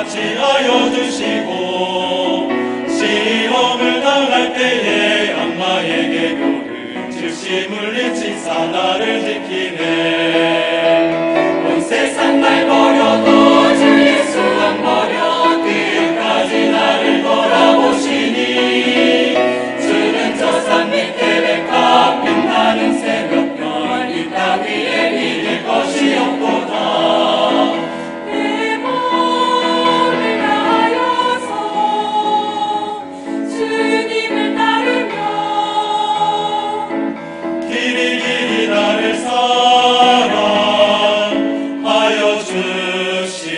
같이하여 주시고 시험을 당할 때에 악마에게 교를 즉시 물리치사 나를 지키네. 온 세상 날 버려도 주 예수 안 버려 끝까지 나를 돌아보시니 주는 저 산 밑에 백합 빛나는 새벽별 이 땅 위에 믿을 것이 없도다. 길이 나를 사랑하여 주시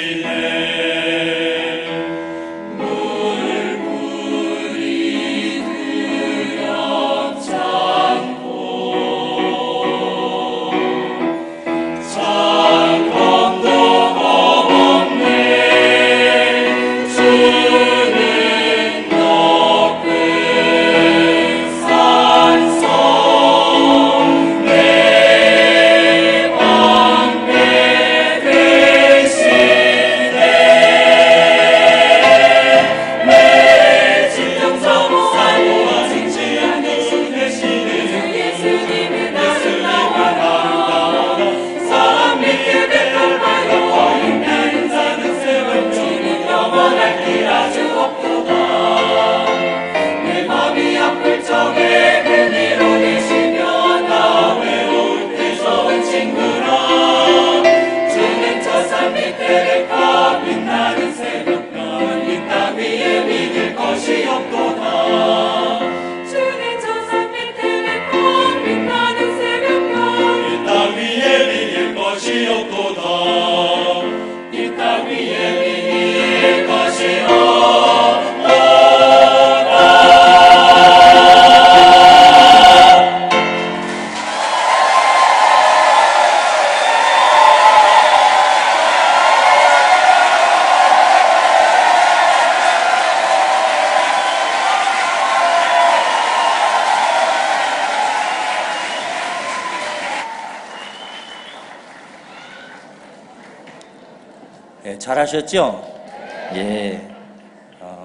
베텔레카 빛나는 새벽별 이 땅 위에 믿을 것이 없도다. 주의 조상 베텔레카 빛나는 새벽별 이 땅 위에 믿을 것이 없도다. 이 땅 위에 믿을 것이 없도다. 예, 잘하셨죠? 예.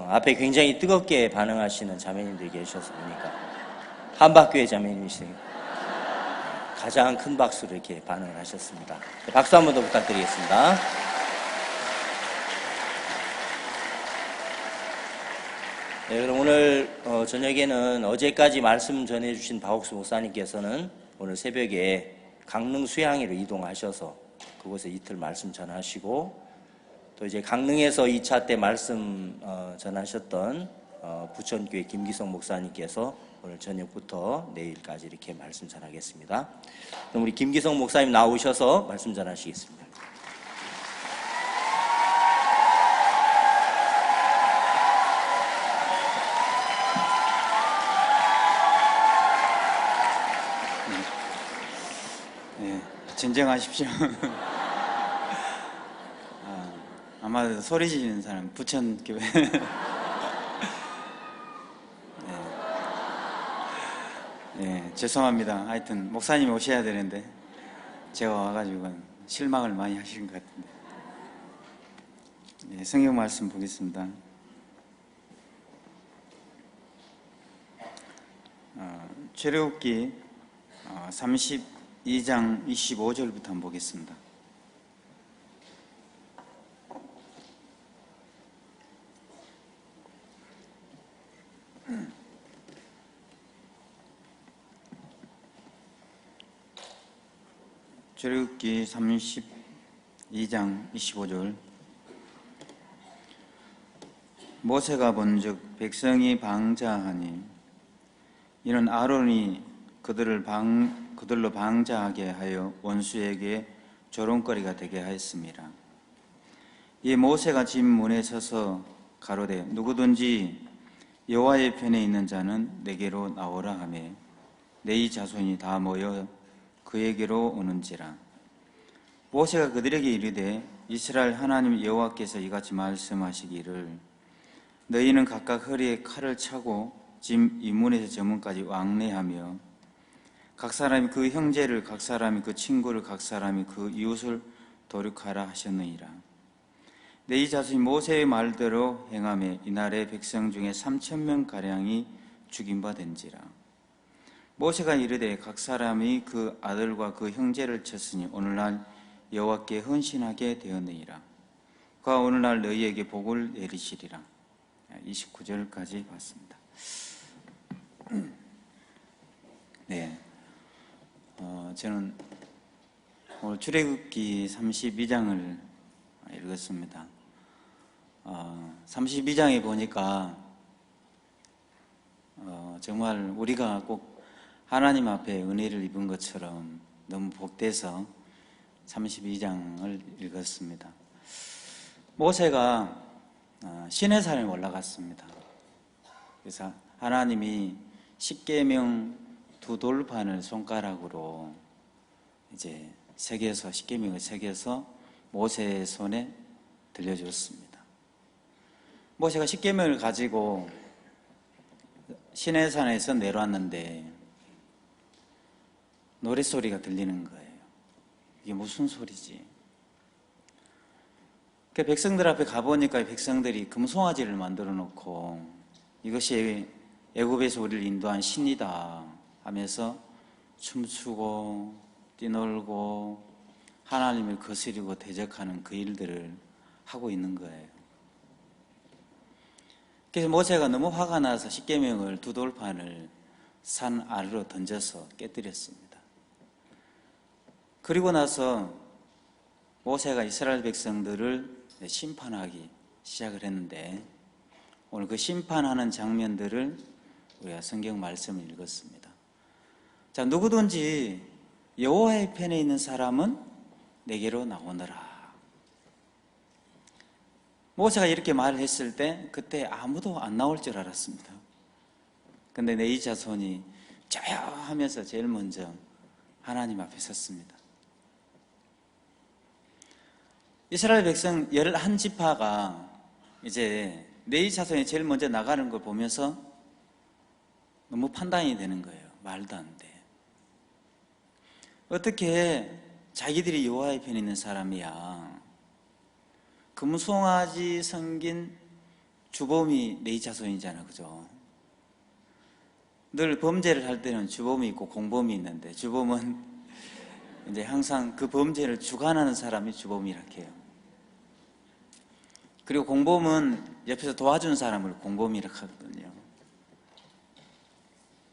앞에 굉장히 뜨겁게 반응하시는 자매님들이 계셔서 보니까 한박교회 자매님이시네요. 가장 큰 박수로 이렇게 반응을 하셨습니다. 박수 한 번 더 부탁드리겠습니다. 네, 그럼 오늘 저녁에는 어제까지 말씀 전해주신 박옥수 목사님께서는 오늘 새벽에 강릉 수양회로 이동하셔서 그곳에 이틀 말씀 전하시고, 또 이제 강릉에서 2차 때 말씀 전하셨던 부천교회 김기성 목사님께서 오늘 저녁부터 내일까지 이렇게 말씀 전하겠습니다. 그럼 우리 김기성 목사님 나오셔서 말씀 전하시겠습니다. 네, 진정하십시오. 아마 소리 지르는 사람 부천교회. 네, 죄송합니다. 하여튼 목사님이 오셔야 되는데 제가 와가지고 실망을 많이 하신 것 같은데. 네, 성경 말씀 보겠습니다. 출애굽기 32장 25절부터 한번 보겠습니다. 출애굽기 32장 25절. 모세가 본즉 백성이 방자하니 이는 아론이 그들로 방자하게 하여 원수에게 조롱거리가 되게 하였습니다. 이 모세가 집 문에 서서 가로되 누구든지 여호와의 편에 있는 자는 내게로 나오라 하며 내 자손이 다 모여 그에게로 오는지라. 모세가 그들에게 이르되 이스라엘 하나님 여호와께서 이같이 말씀하시기를 너희는 각각 허리에 칼을 차고 집 이문에서 저문까지 왕래하며 각 사람이 그 형제를, 각 사람이 그 친구를, 각 사람이 그 이웃을 도륙하라 하셨느니라. 내 자손이 모세의 말대로 행하며 이날에 백성 중에 3,000명 가량이 죽임 바 된지라. 모세가 이르되 각 사람이 그 아들과 그 형제를 쳤으니 오늘날 여호와께 헌신하게 되었느니라. 그가 오늘날 너희에게 복을 내리시리라. 29절까지 봤습니다. 네, 저는 오늘 출애굽기 32장을 읽었습니다. 32장에 보니까 정말 우리가 꼭 하나님 앞에 은혜를 입은 것처럼 너무 복돼서 32장을 읽었습니다. 모세가 시내산에 올라갔습니다. 그래서 하나님이 십계명 두 돌판을 손가락으로 이제 새겨서 십계명을 새겨서 모세의 손에 들려줬습니다. 모세가 십계명을 가지고 시내산에서 내려왔는데 노랫소리가 들리는 거예요. 이게 무슨 소리지? 그 백성들 앞에 가보니까 백성들이 금송아지를 만들어 놓고 이것이 애굽에서 우리를 인도한 신이다 하면서 춤추고 뛰놀고 하나님을 거스리고 대적하는 그 일들을 하고 있는 거예요. 그래서 모세가 너무 화가 나서 십계명을 두 돌판을 산 아래로 던져서 깨뜨렸습니다. 그리고 나서 모세가 이스라엘 백성들을 심판하기 시작을 했는데, 오늘 그 심판하는 장면들을 우리가 성경 말씀을 읽었습니다. 자, 누구든지 여호와의 편에 있는 사람은 내게로 나오너라. 모세가 이렇게 말을 했을 때 그때 아무도 안 나올 줄 알았습니다. 근데 레위 자손이 저요 하면서 제일 먼저 하나님 앞에 섰습니다. 이스라엘 백성 11지파가 이제 레위 자손이 제일 먼저 나가는 걸 보면서 너무 판단이 되는 거예요. 말도 안 돼. 어떻게 자기들이 여호와의 편에 있는 사람이야. 금송아지 성긴 주범이 레위 자손이잖아, 그죠? 늘 범죄를 할 때는 주범이 있고 공범이 있는데, 주범은 이제 항상 그 범죄를 주관하는 사람이 주범이라 해요. 그리고 공범은 옆에서 도와준 사람을 공범이라 하거든요.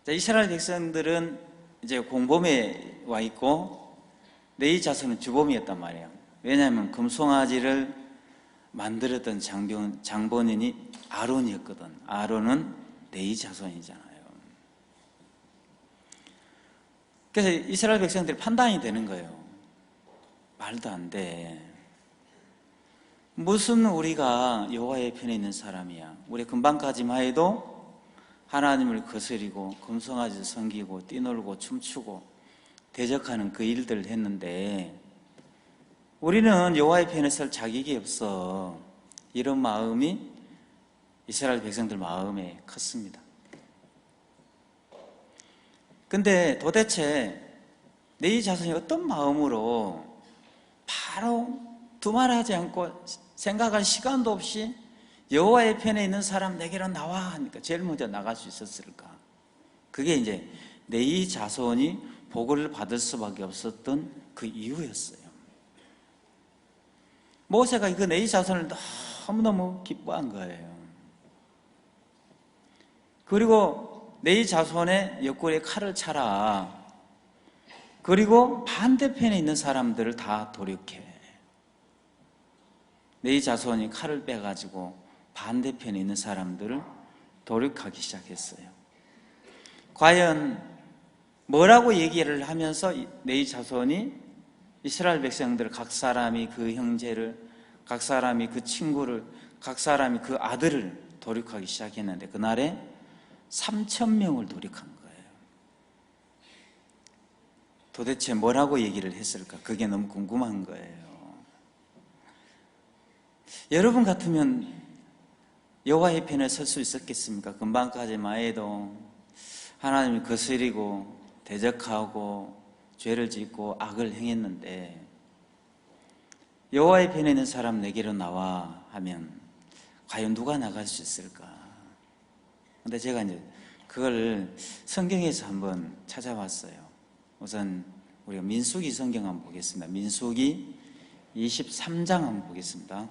자, 이스라엘 백성들은 이제 공범에 와 있고 레위 자손은 주범이었단 말이에요. 왜냐하면 금송아지를 만들었던 장본인이 아론이었거든. 아론은 레위 자손이잖아요. 그래서 이스라엘 백성들이 판단이 되는 거예요. 말도 안 돼. 무슨 우리가 여호와의 편에 있는 사람이야. 우리 금방까지만 해도 하나님을 거스리고 금송아지 섬기고 뛰놀고 춤추고 대적하는 그 일들을 했는데, 우리는 여호와의 편에 설 자격이 없어. 이런 마음이 이스라엘 백성들 마음에 컸습니다. 근데 도대체 레위 자손이 어떤 마음으로 바로 두말하지 않고 생각할 시간도 없이 여호와의 편에 있는 사람 내게로 나와 하니까 제일 먼저 나갈 수 있었을까? 그게 이제 레위 자손이 복을 받을 수밖에 없었던 그 이유였어요. 모세가 그 레위 자손을 너무너무 기뻐한 거예요. 그리고 레위 자손의 옆구리에 칼을 차라. 그리고 반대편에 있는 사람들을 다 도륙해. 레위 자손이 칼을 빼가지고 반대편에 있는 사람들을 도륙하기 시작했어요. 과연 뭐라고 얘기를 하면서 레위 자손이 이스라엘 백성들 각 사람이 그 형제를, 각 사람이 그 친구를, 각 사람이 그 아들을 도륙하기 시작했는데, 그날에 3,000명을 도륙한 거예요. 도대체 뭐라고 얘기를 했을까? 그게 너무 궁금한 거예요. 여러분 같으면 여호와의 편에 설 수 있었겠습니까? 금방까지만 해도 하나님을 거스리고 대적하고 죄를 짓고 악을 행했는데, 여호와의 편에 있는 사람 내게로 나와 하면 과연 누가 나갈 수 있을까? 근데 제가 이제 그걸 성경에서 한번 찾아봤어요. 우선 우리가 민수기 성경 한번 보겠습니다. 민수기 23장 한번 보겠습니다.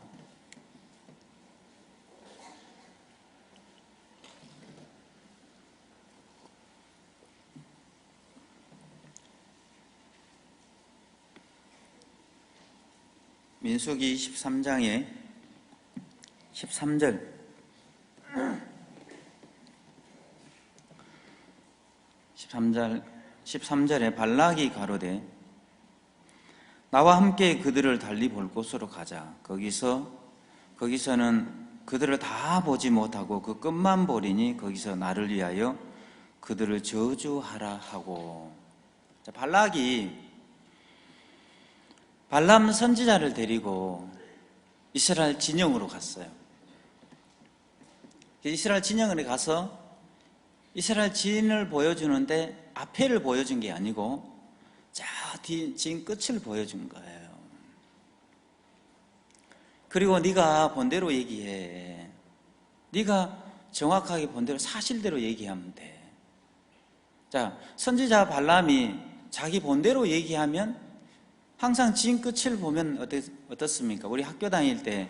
민수기 23장에 13절에 발락이 가로되 나와 함께 그들을 달리 볼 곳으로 가자. 거기서는 그들을 다 보지 못하고 그 끝만 보리니 거기서 나를 위하여 그들을 저주하라 하고. 자, 발락이 발람 선지자를 데리고 이스라엘 진영으로 갔어요. 이스라엘 진영에 가서 이스라엘 진을 보여주는데 앞에를 보여준 게 아니고 진 끝을 보여준 거예요. 그리고 네가 본 대로 얘기해. 네가 정확하게 본 대로 사실대로 얘기하면 돼. 자, 선지자 발람이 자기 본 대로 얘기하면 항상 진 끝을 보면 어떻습니까? 우리 학교 다닐 때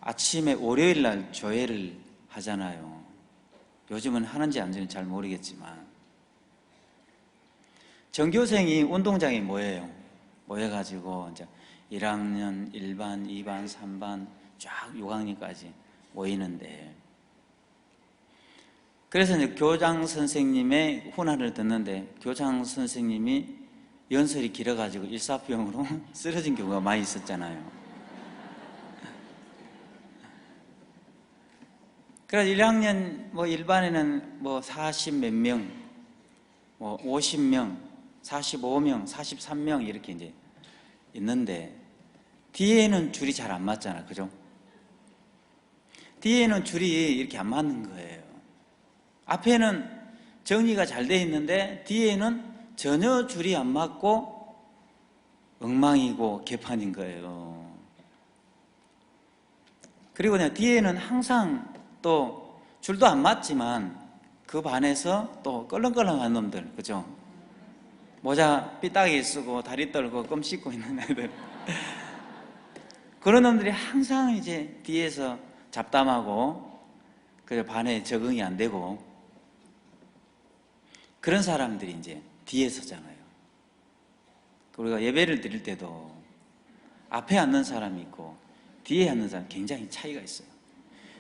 아침에 월요일 날 조회를 하잖아요. 요즘은 하는지 안 하는지 잘 모르겠지만, 전교생이 운동장에 모여요. 모여가지고 이제 1학년 1반, 2반, 3반 쫙 6학년까지 모이는데, 그래서 이제 교장 선생님의 훈화를 듣는데 교장 선생님이 연설이 길어가지고 일사병으로 쓰러진 경우가 많이 있었잖아요. 그래서 1학년 뭐 일반에는 뭐 40 몇 명, 뭐 50명, 45명, 43명 이렇게 이제 있는데 뒤에는 줄이 잘 안 맞잖아, 그죠? 뒤에는 줄이 이렇게 안 맞는 거예요. 앞에는 정리가 잘 돼 있는데 뒤에는 전혀 줄이 안 맞고 엉망이고 개판인 거예요. 그리고 뒤에는 항상 또 줄도 안 맞지만 그 반에서 또 껄렁껄렁한 놈들, 그죠? 모자 삐딱이 쓰고 다리 떨고 껌 씻고 있는 애들 그런 놈들이 항상 이제 뒤에서 잡담하고 그 반에 적응이 안 되고 그런 사람들이 이제 뒤에 서잖아요. 우리가 예배를 드릴 때도 앞에 앉는 사람이 있고 뒤에 앉는 사람 굉장히 차이가 있어요.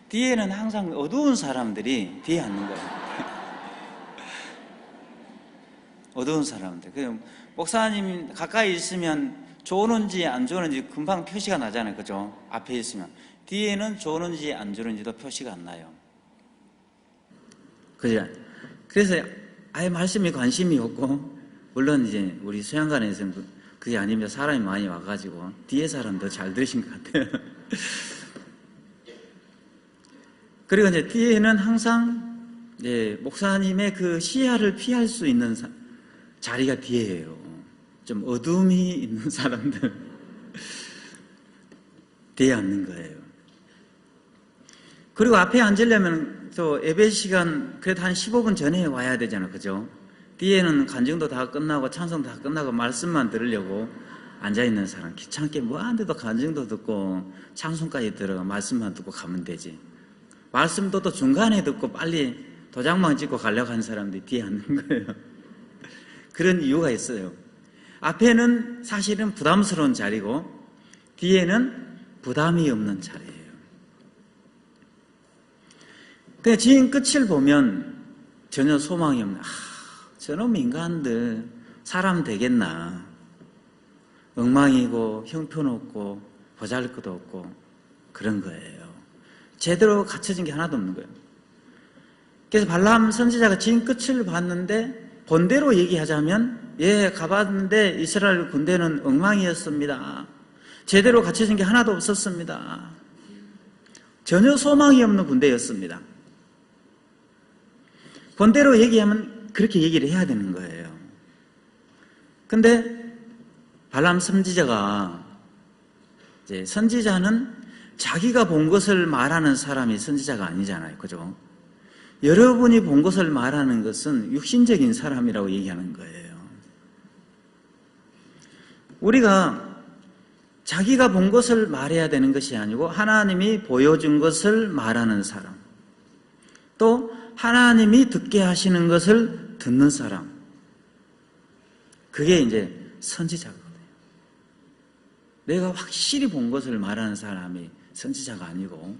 뒤에는 항상 어두운 사람들이 뒤에 앉는 거예요. 어두운 사람들. 그래서 목사님 가까이 있으면 좋은지 안 좋은지 금방 표시가 나잖아요, 그죠? 앞에 있으면. 뒤에는 좋은지 안 좋은지도 표시가 안 나요. 그죠? 그래서 아예 말씀에 관심이 없고, 물론 이제 우리 수양관에서는 그게 아닙니다. 사람이 많이 와가지고 뒤에 사람 더 잘 들으신 것 같아요. 그리고 이제 뒤에는 항상 이제 목사님의 그 시야를 피할 수 있는 자리가 뒤에예요. 좀 어둠이 있는 사람들 뒤에 앉는 거예요. 그리고 앞에 앉으려면 또 예배 시간 그래도 한 15분 전에 와야 되잖아요, 그죠? 뒤에는 간증도 다 끝나고 찬송도 다 끝나고 말씀만 들으려고 앉아있는 사람, 귀찮게 뭐 하는데도 간증도 듣고 찬송까지 들어가 말씀만 듣고 가면 되지. 말씀도 또 중간에 듣고 빨리 도장만 찍고 가려고 하는 사람들이 뒤에 앉는 거예요. 그런 이유가 있어요. 앞에는 사실은 부담스러운 자리고 뒤에는 부담이 없는 자리예요. 근데 지인 끝을 보면 전혀 소망이 없는, 저놈 인간들 사람 되겠나, 엉망이고 형편없고 보잘것도 없고 그런 거예요. 제대로 갖춰진 게 하나도 없는 거예요. 그래서 발람 선지자가 지인 끝을 봤는데 본대로 얘기하자면, 예, 가봤는데 이스라엘 군대는 엉망이었습니다. 제대로 갖춰진 게 하나도 없었습니다. 전혀 소망이 없는 군대였습니다. 본대로 얘기하면 그렇게 얘기를 해야 되는 거예요. 근데 발람 선지자가, 이제 선지자는 자기가 본 것을 말하는 사람이 선지자가 아니잖아요, 그죠? 여러분이 본 것을 말하는 것은 육신적인 사람이라고 얘기하는 거예요. 우리가 자기가 본 것을 말해야 되는 것이 아니고 하나님이 보여준 것을 말하는 사람, 또 하나님이 듣게 하시는 것을 듣는 사람, 그게 이제 선지자거든요. 내가 확실히 본 것을 말하는 사람이 선지자가 아니고.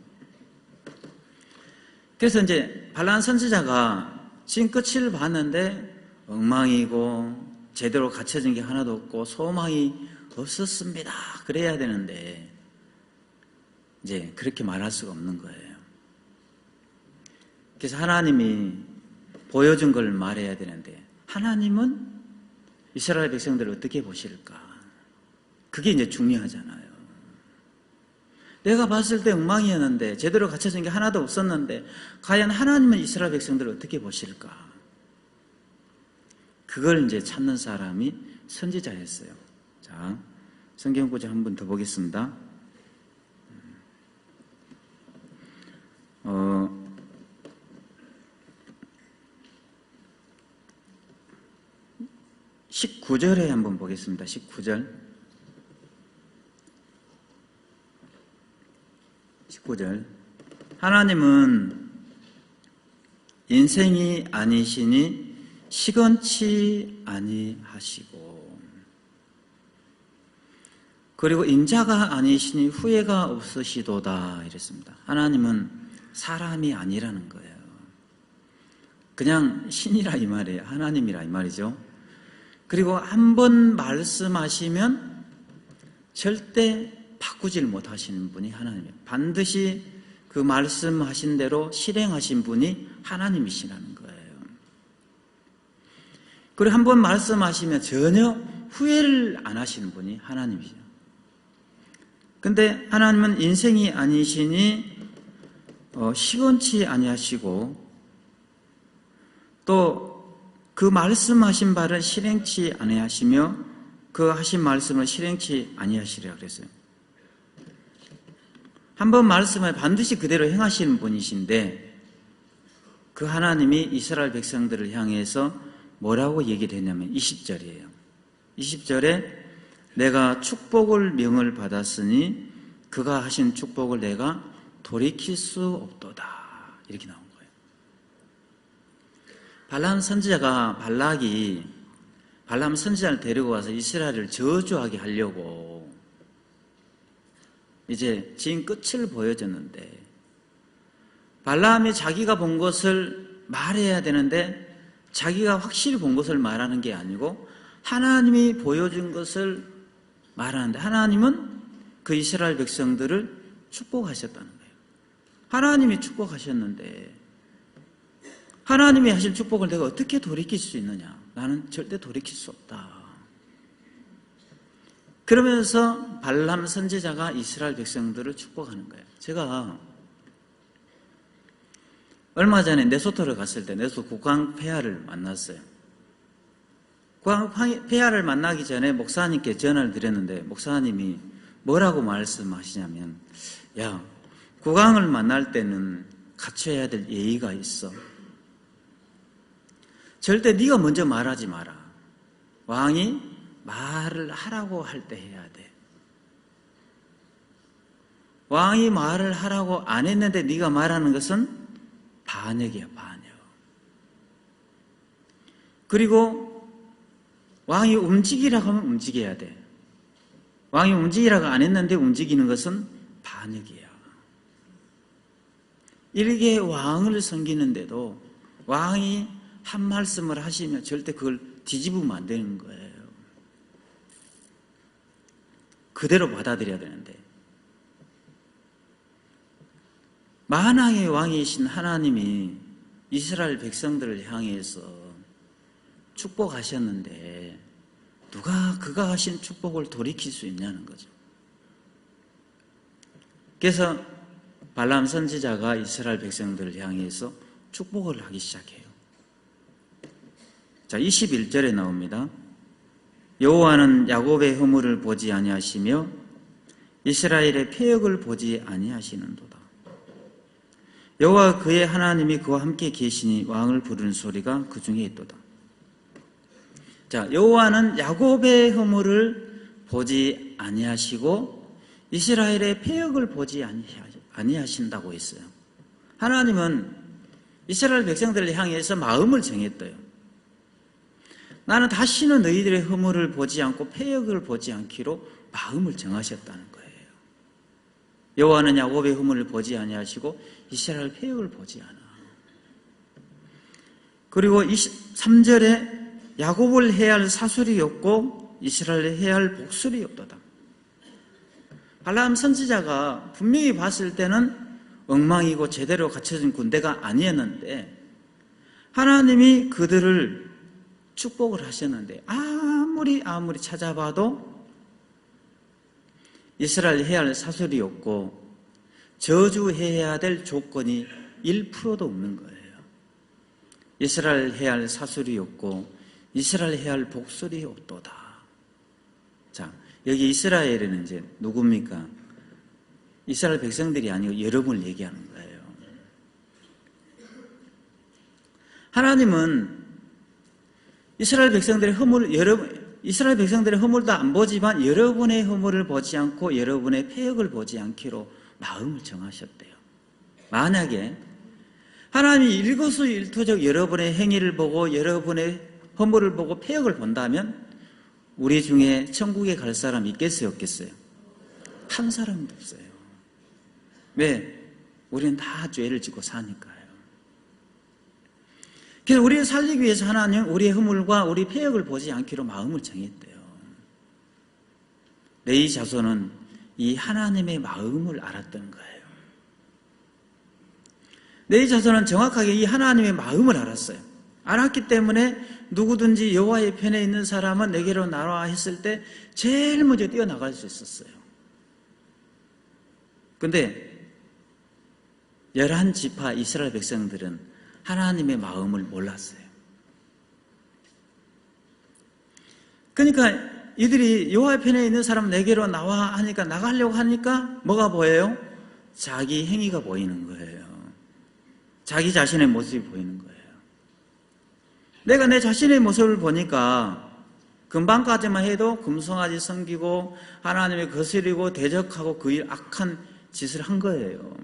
그래서 이제 발람 선지자가 지금 끝을 봤는데 엉망이고 제대로 갖춰진 게 하나도 없고 소망이 없었습니다. 그래야 되는데 이제 그렇게 말할 수가 없는 거예요. 그래서 하나님이 보여준 걸 말해야 되는데 하나님은 이스라엘 백성들을 어떻게 보실까? 그게 이제 중요하잖아요. 내가 봤을 때 엉망이었는데 제대로 갖춰진 게 하나도 없었는데 과연 하나님은 이스라엘 백성들을 어떻게 보실까? 그걸 이제 찾는 사람이 선지자였어요. 자, 성경 구절 한 번 더 보겠습니다. 19절에 한번 보겠습니다. 19절. 하나님은 인생이 아니시니 시건치 아니하시고. 그리고 인자가 아니시니 후회가 없으시도다 이랬습니다. 하나님은 사람이 아니라는 거예요. 그냥 신이라 이 말이에요. 하나님이라 이 말이죠. 그리고 한 번 말씀하시면 절대 바꾸질 못하시는 분이 하나님이에요. 반드시 그 말씀하신 대로 실행하신 분이 하나님이시라는 거예요. 그리고 한 번 말씀하시면 전혀 후회를 안 하시는 분이 하나님이죠. 근데 하나님은 인생이 아니시니 시건치 아니하시고 또 그 말씀하신 바를 실행치 아니하시며 그 하신 말씀을 실행치 아니하시리라 그랬어요. 한 번 말씀을 반드시 그대로 행하시는 분이신데 그 하나님이 이스라엘 백성들을 향해서 뭐라고 얘기를 했냐면 20절이에요. 20절에 내가 축복을 명을 받았으니 그가 하신 축복을 내가 돌이킬 수 없도다 이렇게 나온 거예요. 발람 선지자가 발람 선지자를 데리고 와서 이스라엘을 저주하게 하려고 이제 지금 끝을 보여줬는데 발람이 자기가 본 것을 말해야 되는데 자기가 확실히 본 것을 말하는 게 아니고 하나님이 보여준 것을 말하는데 하나님은 그 이스라엘 백성들을 축복하셨다는 거예요. 하나님이 축복하셨는데 하나님이 하신 축복을 내가 어떻게 돌이킬 수 있느냐? 나는 절대 돌이킬 수 없다. 그러면서 발람 선지자가 이스라엘 백성들을 축복하는 거예요. 제가 얼마 전에 네소토를 갔을 때 네소토 국왕 폐하를 만났어요. 국왕 폐하를 만나기 전에 목사님께 전화를 드렸는데 목사님이 뭐라고 말씀하시냐면 야, 국왕을 만날 때는 갖춰야 될 예의가 있어. 절대 네가 먼저 말하지 마라. 왕이 말을 하라고 할 때 해야 돼. 왕이 말을 하라고 안 했는데 네가 말하는 것은 반역이야, 반역. 그리고 왕이 움직이라고 하면 움직여야 돼. 왕이 움직이라고 안 했는데 움직이는 것은 반역이야. 이렇게 왕을 섬기는데도 왕이 한 말씀을 하시면 절대 그걸 뒤집으면 안 되는 거예요. 그대로 받아들여야 되는데 만왕의 왕이신 하나님이 이스라엘 백성들을 향해서 축복하셨는데 누가 그가 하신 축복을 돌이킬 수 있냐는 거죠. 그래서 발람 선지자가 이스라엘 백성들을 향해서 축복을 하기 시작해요. 자, 21절에 나옵니다. 여호와는 야곱의 허물을 보지 아니하시며 이스라엘의 패역을 보지 아니하시는도다. 여호와 그의 하나님이 그와 함께 계시니 왕을 부르는 소리가 그 중에 있도다. 자, 여호와는 야곱의 허물을 보지 아니하시고 이스라엘의 패역을 보지 아니하신다고 했어요. 하나님은 이스라엘 백성들을 향해서 마음을 정했대요. 나는 다시는 너희들의 허물을 보지 않고 패역을 보지 않기로 마음을 정하셨다는 거예요. 여호와는 야곱의 허물을 보지 아니하시고 이스라엘 패역을 보지 않아. 그리고 23절에 야곱을 해야 할 사술이 없고 이스라엘을 해야 할 복술이 없도다. 발람 선지자가 분명히 봤을 때는 엉망이고 제대로 갖춰진 군대가 아니었는데 하나님이 그들을 축복을 하셨는데 아무리 찾아봐도 이스라엘 해야 할 사술이 없고 저주해야 될 조건이 1%도 없는 거예요. 이스라엘 해야 할 사술이 없고 이스라엘 해야 할 복술이 없도다. 자, 여기 이스라엘에는 이제 누굽니까? 이스라엘 백성들이 아니고 여러분을 얘기하는 거예요. 하나님은 이스라엘 백성들의 허물도 안 보지만 여러분의 허물을 보지 않고 여러분의 패역을 보지 않기로 마음을 정하셨대요. 만약에 하나님이 일거수일투족 여러분의 행위를 보고 여러분의 허물을 보고 패역을 본다면 우리 중에 천국에 갈 사람 있겠어요, 없겠어요? 한 사람도 없어요. 왜? 우리는 다 죄를 짓고 사니까요. 그래서 우리를 살리기 위해서 하나님은 우리의 허물과 우리 패역을 보지 않기로 마음을 정했대요. 레위 자손은 이 하나님의 마음을 알았던 거예요. 레위 자손은 정확하게 이 하나님의 마음을 알았어요. 알았기 때문에 누구든지 여호와의 편에 있는 사람은 내게로 나와 했을 때 제일 먼저 뛰어나갈 수 있었어요. 근데 11지파 이스라엘 백성들은 하나님의 마음을 몰랐어요. 그러니까 이들이 여호와의 편에 있는 사람 내게로 나와 하니까, 나가려고 하니까 뭐가 보여요? 자기 행위가 보이는 거예요. 자기 자신의 모습이 보이는 거예요. 내가 내 자신의 모습을 보니까 금방까지만 해도 금송아지 섬기고 하나님을 거스리고 대적하고 그 일 악한 짓을 한 거예요.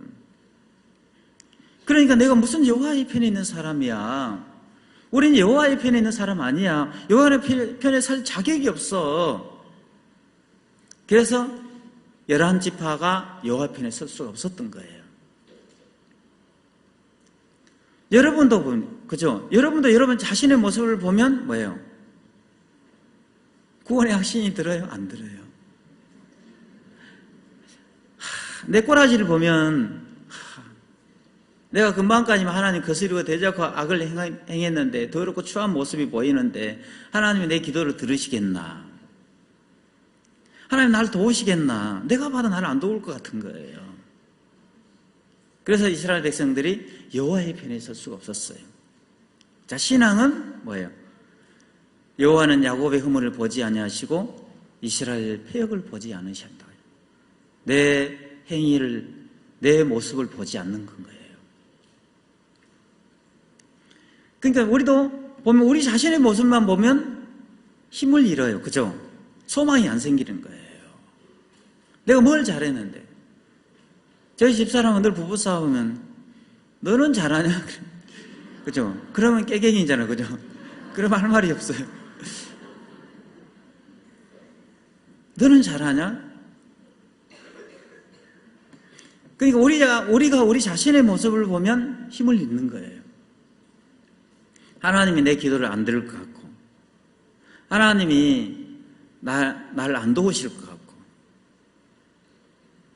그러니까 내가 무슨 여호와의 편에 있는 사람이야. 우린 여호와의 편에 있는 사람 아니야. 여호와의 편에 살 자격이 없어. 그래서 11지파가 여호와 편에 설 수가 없었던 거예요. 여러분도 보면, 그죠? 여러분도 여러분 자신의 모습을 보면 뭐예요? 구원의 확신이 들어요? 안 들어요? 내 꼬라지를 보면 내가 금방까지만 하나님 거스리고 대적하고 악을 행했는데 더럽고 추한 모습이 보이는데 하나님이 내 기도를 들으시겠나? 하나님 나를 도우시겠나? 내가 봐도 나를 안 도울 것 같은 거예요. 그래서 이스라엘 백성들이 여호와의 편에 설 수가 없었어요. 자, 신앙은 뭐예요? 여호와는 야곱의 허물을 보지 아니하시고 이스라엘 패역을 보지 않으신다. 내 행위를, 내 모습을 보지 않는 건 거예요. 그러니까 우리도 보면 우리 자신의 모습만 보면 힘을 잃어요. 그죠? 소망이 안 생기는 거예요. 내가 뭘 잘했는데. 저희 집사람은 늘 부부싸움하면 너는 잘하냐? 그죠? 그러면 깨갱이잖아요. 그죠? 그러면 할 말이 없어요. 너는 잘하냐? 그러니까 우리가 우리 자신의 모습을 보면 힘을 잃는 거예요. 하나님이 내 기도를 안 들을 것 같고, 하나님이 날 안 도우실 것 같고,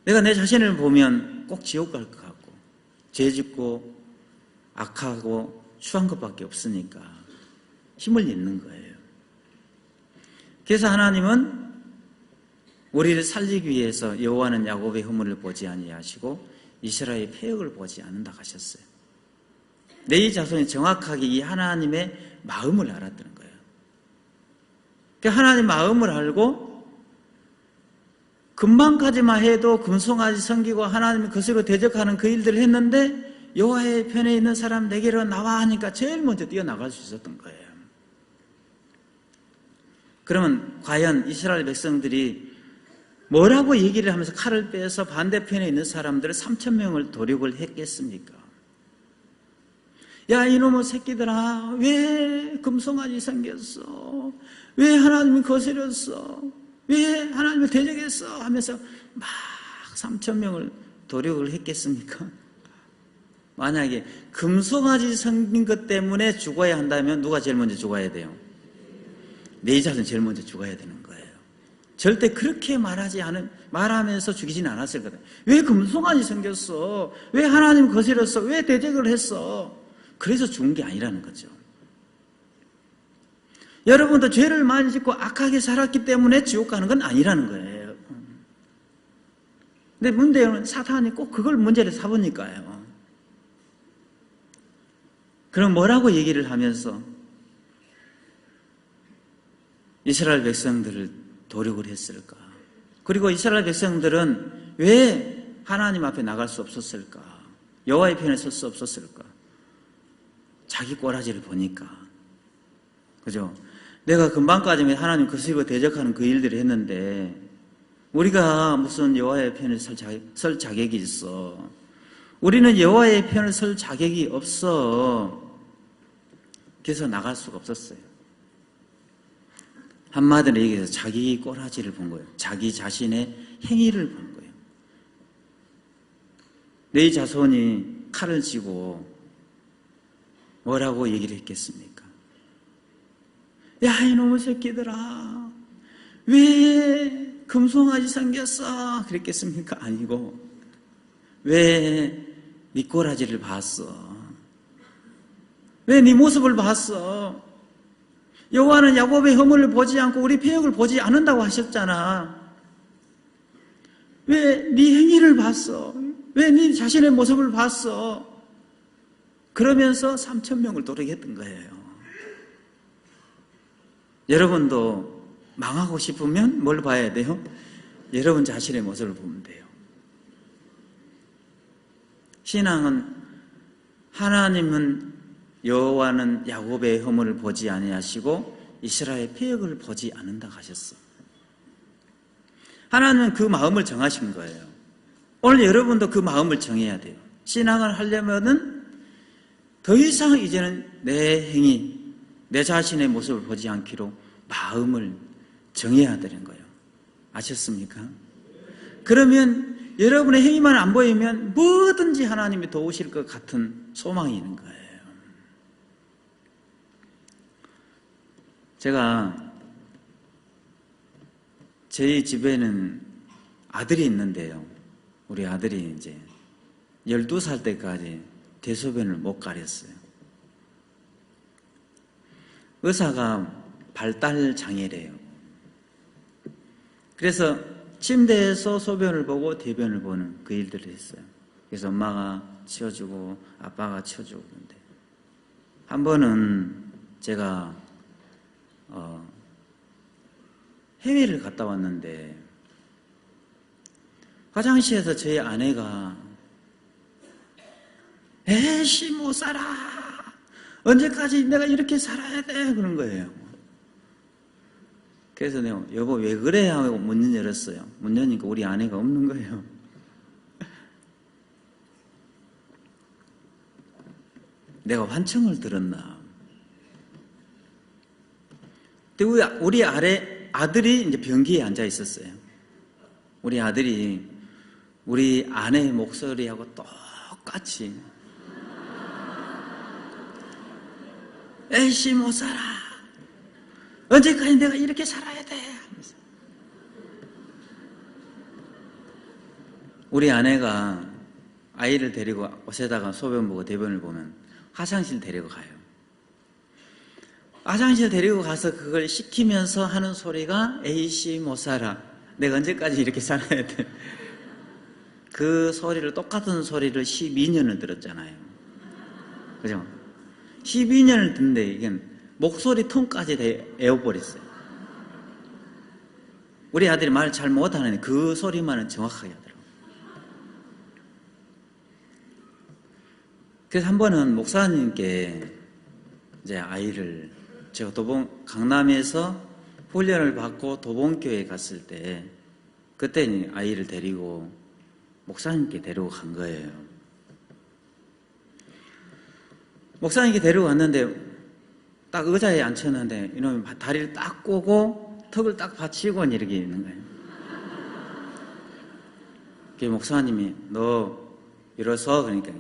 내가 내 자신을 보면 꼭 지옥 갈 것 같고, 죄 짓고 악하고 추한 것밖에 없으니까 힘을 잃는 거예요. 그래서 하나님은 우리를 살리기 위해서 여호와는 야곱의 허물을 보지 아니하시고 이스라엘의 패역을 보지 않는다 하셨어요. 레위 자손이 정확하게 이 하나님의 마음을 알았다는 거예요. 그러니까 하나님 마음을 알고 금방까지만 해도 금송아지 섬기고 하나님의 거스로 대적하는 그 일들을 했는데 여호와의 편에 있는 사람 내게로 나와 하니까 제일 먼저 뛰어나갈 수 있었던 거예요. 그러면 과연 이스라엘 백성들이 뭐라고 얘기를 하면서 칼을 빼서 반대편에 있는 사람들 3,000명을 도륙을 했겠습니까? 야, 이놈의 새끼들아, 왜 금송아지 섬겼어? 왜 하나님을 거스렸어? 왜 하나님을 대적했어? 하면서 막 3,000명을 도륙을 했겠습니까? 만약에 금송아지 섬긴 것 때문에 죽어야 한다면 누가 제일 먼저 죽어야 돼요? 내 자손 제일 먼저 죽어야 되는 거예요. 절대 그렇게 말하면서 죽이진 않았을 거다. 왜 금송아지 섬겼어? 왜 하나님 거스렸어? 왜 대적을 했어? 그래서 죽은 게 아니라는 거죠. 여러분도 죄를 많이 짓고 악하게 살았기 때문에 지옥 가는 건 아니라는 거예요. 근데 문제는 사탄이 꼭 그걸 문제를 삼으니까요. 그럼 뭐라고 얘기를 하면서 이스라엘 백성들을 도륙을 했을까? 그리고 이스라엘 백성들은 왜 하나님 앞에 나갈 수 없었을까? 여호와의 편에 설 수 없었을까? 자기 꼬라지를 보니까, 그죠? 내가 금방까지는 하나님 거스리고 대적하는 그 일들을 했는데 우리가 무슨 여호와의 편에 설 자격이 있어? 우리는 여호와의 편을 설 자격이 없어. 그래서 나갈 수가 없었어요. 한마디로 얘기해서 자기 꼬라지를 본 거예요. 자기 자신의 행위를 본 거예요. 네 자손이 칼을 쥐고 뭐라고 얘기를 했겠습니까? 야, 이놈의 새끼들아, 왜 금송아지 생겼어? 그랬겠습니까? 아니고, 왜 네 꼬라지를 봤어? 왜 네 모습을 봤어? 여호와는 야곱의 허물을 보지 않고 우리 패역을 보지 않는다고 하셨잖아. 왜 네 행위를 봤어? 왜 네 자신의 모습을 봤어? 그러면서 3,000명을 도르게 했던 거예요. 여러분도 망하고 싶으면 뭘 봐야 돼요? 여러분 자신의 모습을 보면 돼요. 신앙은 하나님은 여호와는 야곱의 허물을 보지 아니하시고 이스라엘의 패역을 보지 않는다 하셨어. 하나님은 그 마음을 정하신 거예요. 오늘 여러분도 그 마음을 정해야 돼요. 신앙을 하려면은 더 이상 이제는 내 행위, 내 자신의 모습을 보지 않기로 마음을 정해야 되는 거예요. 아셨습니까? 그러면 여러분의 행위만 안 보이면 뭐든지 하나님이 도우실 것 같은 소망이 있는 거예요. 제가 저희 집에는 아들이 있는데요. 우리 아들이 이제 12살 때까지 대소변을 못 가렸어요. 의사가 발달 장애래요. 그래서 침대에서 소변을 보고 대변을 보는 그 일들을 했어요. 그래서 엄마가 치워주고 아빠가 치워주고 그런데 한 번은 제가 해외를 갔다 왔는데 화장실에서 저희 아내가 에이씨 못 살아, 언제까지 내가 이렇게 살아야 돼, 그런 거예요. 그래서 내가 여보 왜 그래 하고 문 열었어요. 문 여니까 우리 아내가 없는 거예요. 내가 환청을 들었나. 근데 우리 아들이 이제 변기에 앉아 있었어요. 우리 아들이 우리 아내의 목소리하고 똑같이 에이씨 못 살아, 언제까지 내가 이렇게 살아야 돼? 우리 아내가 아이를 데리고 옷에다가 소변 보고 대변을 보면 화장실 데리고 가요. 화장실 데리고 가서 그걸 시키면서 하는 소리가 에이씨 못 살아, 내가 언제까지 이렇게 살아야 돼? 그 소리를, 똑같은 소리를 12년을 들었잖아요. 그죠? 12년을 듣는데 이게 목소리 톤까지 에워버렸어요. 우리 아들이 말 잘 못하는데 그 소리만은 정확하게 하더라고요. 그래서 한 번은 목사님께 이제 아이를, 제가 강남에서 훈련을 받고 도봉교회에 갔을 때 그때 아이를 데리고 목사님께 데리고 간 거예요. 목사님께 데리고 갔는데 딱 의자에 앉혔는데 이놈이 다리를 딱 꼬고 턱을 딱 받치고 이렇게 있는 거예요. 그 목사님이 너 일어서, 그러니까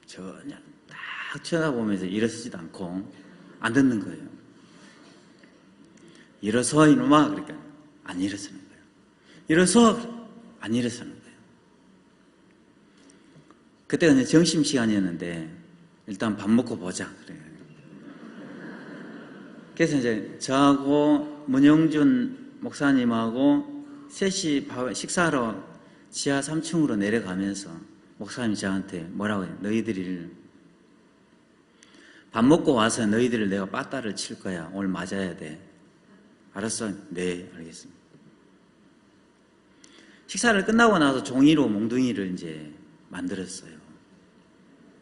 전혀 딱 쳐다보면서 일어서지도 않고 안 듣는 거예요. 일어서 이놈아, 그러니까 안 일어서는 거예요. 일어서, 안 일어서는 거예요. 그때가 이제 점심시간이었는데 일단 밥 먹고 보자 그래요. 그래서 이제 저하고 문영준 목사님하고 셋이 식사하러 지하 3층으로 내려가면서 목사님이 저한테 뭐라고 해요? 너희들이 밥 먹고 와서 너희들을 내가 빠따를 칠 거야. 오늘 맞아야 돼. 알았어? 네, 알겠습니다. 식사를 끝나고 나서 종이로 몽둥이를 이제 만들었어요.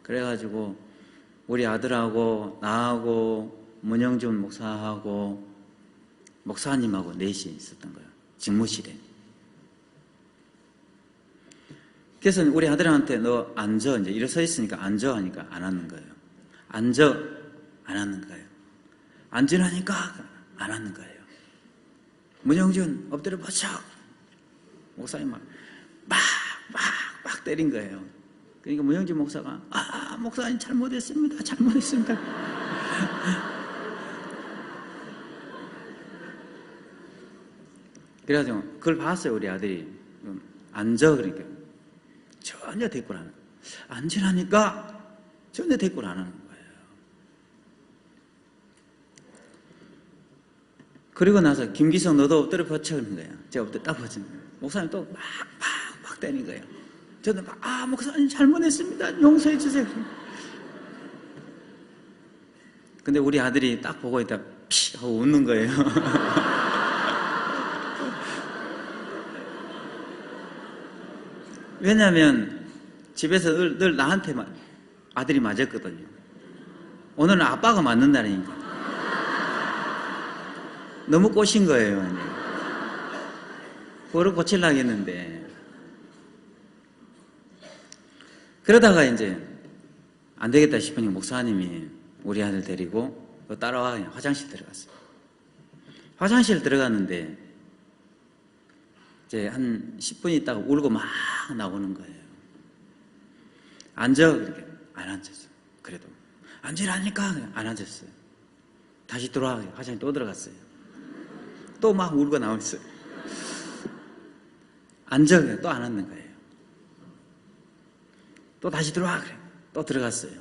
그래가지고 우리 아들하고 나하고 문영준 목사하고 목사님하고 넷이 있었던 거예요. 직무실에. 그래서 우리 아들한테 너 앉아, 이제 일어서 있으니까 앉아 하니까 안 하는 거예요. 앉아, 안 하는 거예요. 앉으라니까 안 하는 거예요. 문영준 엎드려 버쳐. 목사님 막 때린 거예요. 그러니까 무영진 목사가 목사님 잘못했습니다. 잘못했습니다. 그래가지고 그걸 봤어요. 우리 아들이 앉아 그러니까 전혀 대꾸를 안 해요. 앉으라니까 전혀 대꾸를 안 하는 거예요. 그리고 나서 김기성 너도 엎드려 버쳐 그러는 거예요. 제가 엎드려 딱 버치는 거예요. 목사님 또 막 때리는 거예요. 저는 막 목사님 잘못했습니다. 용서해 주세요. 근데 우리 아들이 딱 보고 있다 피 하고 웃는 거예요. 왜냐하면 집에서 늘 나한테만 아들이 맞았거든요. 오늘은 아빠가 맞는 날이니까. 너무 꼬신 거예요. 그거를 고치려고 했는데 그러다가 이제 안 되겠다 싶으니 목사님이 우리 아들 데리고 따라와 화장실 들어갔어요. 화장실 들어갔는데 이제 한 10분 있다가 울고 막 나오는 거예요. 앉아 그렇게 안 앉았어요. 그래도 앉으라니까 안 앉았어요. 다시 들어와 화장실 또 들어갔어요. 또 막 울고 나왔어요. 앉아 또 안 앉는 거예요. 또 다시 들어와 그래 또 들어갔어요.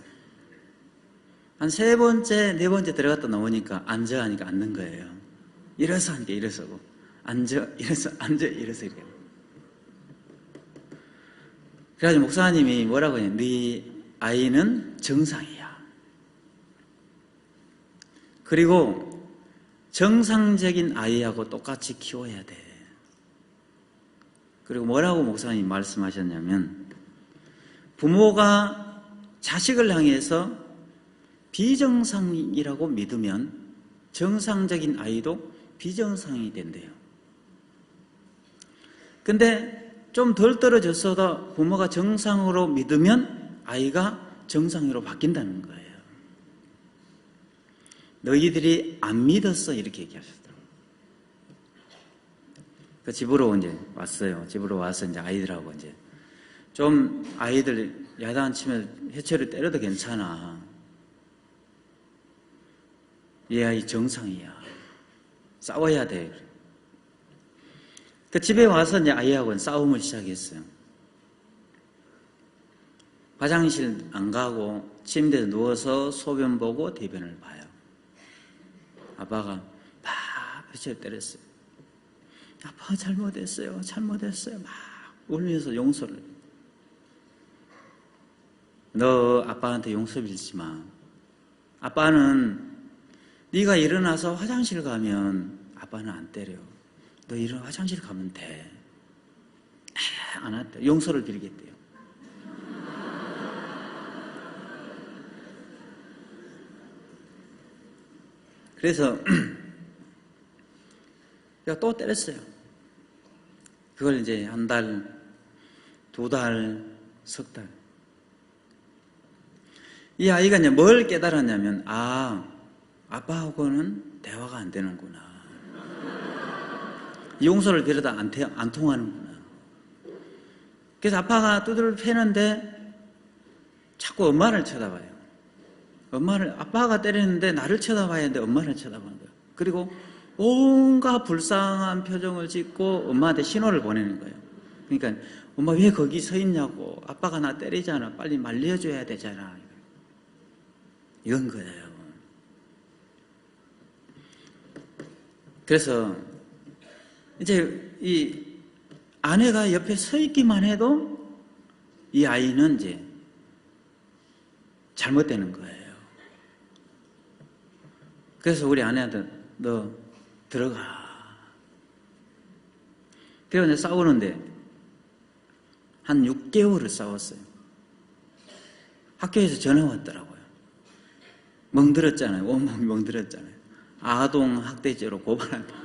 한 3번째 4번째 들어갔다 나오니까 앉아 하니까 앉는 거예요. 일어서 하니까 일어서고 앉아 일어서 앉아 일어서 이렇게. 그래가지고 목사님이 뭐라고 해요? 네 아이는 정상이야. 그리고 정상적인 아이하고 똑같이 키워야 돼. 그리고 뭐라고 목사님이 말씀하셨냐면 부모가 자식을 향해서 비정상이라고 믿으면 정상적인 아이도 비정상이 된대요. 근데 좀 덜 떨어졌어도 부모가 정상으로 믿으면 아이가 정상으로 바뀐다는 거예요. 너희들이 안 믿었어 이렇게 얘기하셨더라고요. 그 집으로 이제 왔어요. 집으로 와서 이제 아이들하고 이제 좀 아이들 야단치면 해체를 때려도 괜찮아. 얘 아이 정상이야. 싸워야 돼. 그 집에 와서 이제 아이하고는 싸움을 시작했어요. 화장실 안 가고 침대에 누워서 소변 보고 대변을 봐요. 아빠가 막 해체를 때렸어요. 아빠 잘못했어요. 잘못했어요. 막 울면서 용서를. 너 아빠한테 용서 빌지 마. 아빠는 네가 일어나서 화장실 가면 아빠는 안 때려. 너 일어나 화장실 가면 돼. 안 한대. 용서를 빌겠대요. 그래서 제가 또 때렸어요. 그걸 이제 1달, 2달, 석 달. 이 아이가 이제 뭘 깨달았냐면, 아빠하고는 대화가 안 되는구나. 용서를 빌어도 안 통하는구나. 그래서 아빠가 두드려 패는데 자꾸 엄마를 쳐다봐요. 아빠가 때리는데 나를 쳐다봐야 하는데 엄마를 쳐다보는 거예요. 그리고 온갖 불쌍한 표정을 짓고 엄마한테 신호를 보내는 거예요. 그러니까 엄마 왜 거기 서 있냐고. 아빠가 나 때리잖아. 빨리 말려줘야 되잖아. 이건 거예요. 그래서 이제 이 아내가 옆에 서 있기만 해도 이 아이는 이제 잘못되는 거예요. 그래서 우리 아내한테 너 들어가. 그래서 이제 싸우는데 한 6개월을 싸웠어요. 학교에서 전화 왔더라고요. 멍들었잖아요. 온몸이 멍들었잖아요. 아동 학대죄로 고발한다.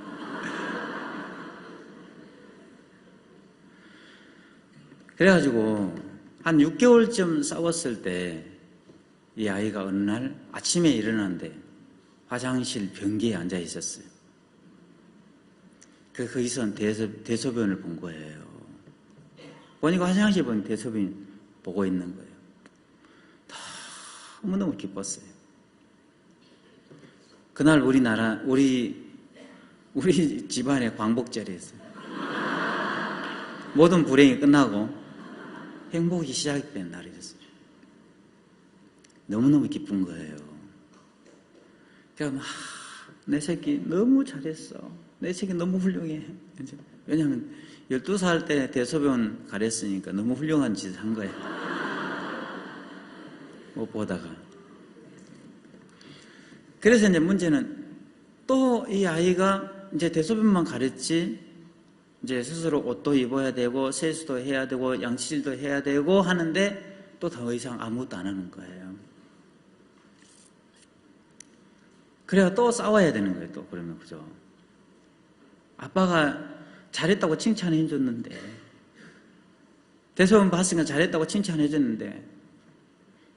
그래가지고 한 6개월쯤 싸웠을 때 이 아이가 어느 날 아침에 일어났는데 화장실 변기에 앉아 있었어요. 거기서 대소변을 본 거예요. 보니까 화장실 보니 대소변이 보고 있는 거예요. 너무너무 기뻤어요. 그날 우리 집안에 광복절이었어요. 모든 불행이 끝나고 행복이 시작된 날이었어요. 너무너무 기쁜 거예요. 그러니까 내 새끼 너무 잘했어. 내 새끼 너무 훌륭해. 왜냐하면 12살 때 대소변 가렸으니까 너무 훌륭한 짓을 한 거예요. 못 보다가. 그래서 이제 문제는 또 이 아이가 이제 대소변만 가렸지, 이제 스스로 옷도 입어야 되고, 세수도 해야 되고, 양치질도 해야 되고 하는데 또 더 이상 아무것도 안 하는 거예요. 그래야 또 싸워야 되는 거예요, 또. 그러면, 그죠? 아빠가 잘했다고 칭찬해 줬는데, 대소변 봤으니까 잘했다고 칭찬해 줬는데,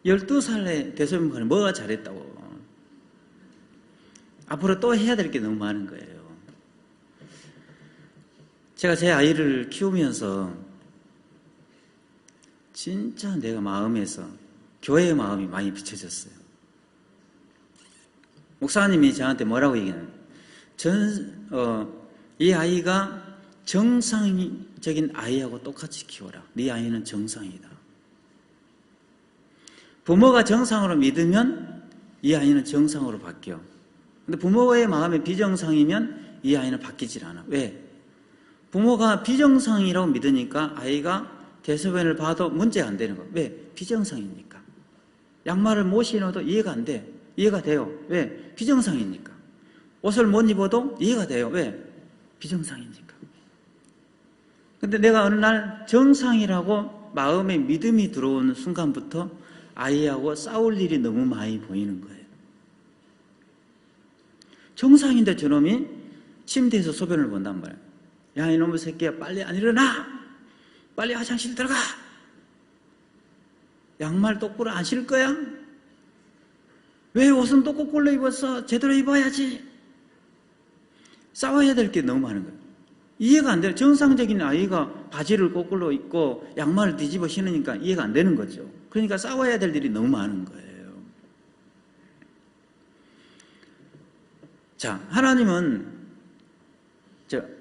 12살에 대소변 보면 뭐가 잘했다고. 앞으로 또 해야 될 게 너무 많은 거예요. 제가 제 아이를 키우면서 진짜 내가 마음에서 교회의 마음이 많이 비춰졌어요. 목사님이 저한테 뭐라고 얘기하냐면 이 아이가 정상적인 아이하고 똑같이 키워라. 네 아이는 정상이다. 부모가 정상으로 믿으면 이 아이는 정상으로 바뀌어. 근데 부모의 마음이 비정상이면 이 아이는 바뀌질 않아. 왜? 부모가 비정상이라고 믿으니까 아이가 대소변을 봐도 문제가 안 되는 거야. 왜? 비정상이니까. 양말을 못 신어도 이해가 안 돼. 이해가 돼요. 왜? 비정상이니까. 옷을 못 입어도 이해가 돼요. 왜? 비정상이니까. 근데 내가 어느 날 정상이라고 마음에 믿음이 들어오는 순간부터 아이하고 싸울 일이 너무 많이 보이는 거예요. 정상인데 저놈이 침대에서 소변을 본단 말이에요. 야, 이놈의 새끼야, 빨리 안 일어나! 빨리 화장실 들어가! 양말 똑바로 안 신을 거야? 왜 옷은 또 거꾸로 입었어? 제대로 입어야지. 싸워야 될 게 너무 많은 거예요. 이해가 안 돼요. 정상적인 아이가 바지를 거꾸로 입고 양말을 뒤집어 신으니까 이해가 안 되는 거죠. 그러니까 싸워야 될 일이 너무 많은 거예요. 자, 하나님은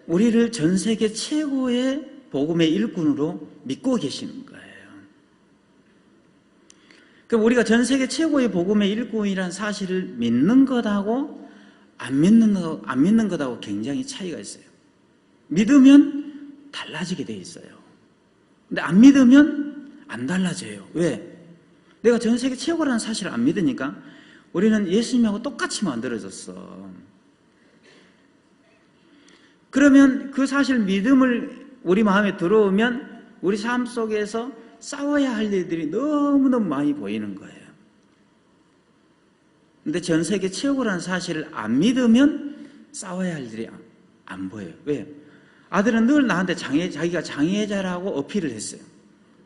우리를 전 세계 최고의 복음의 일꾼으로 믿고 계시는 거예요. 그럼 우리가 전 세계 최고의 복음의 일꾼이라는 사실을 믿는 것하고 안 믿는 것하고 굉장히 차이가 있어요. 믿으면 달라지게 돼 있어요. 근데 안 믿으면 안 달라져요. 왜? 내가 전 세계 최고라는 사실을 안 믿으니까 우리는 예수님하고 똑같이 만들어졌어. 그러면 그 사실 믿음을 우리 마음에 들어오면 우리 삶 속에서 싸워야 할 일들이 너무너무 많이 보이는 거예요. 근데 전 세계 최고라는 사실을 안 믿으면 싸워야 할 일이 안 보여요. 왜? 아들은 늘 나한테 자기가 장애자라고 어필을 했어요.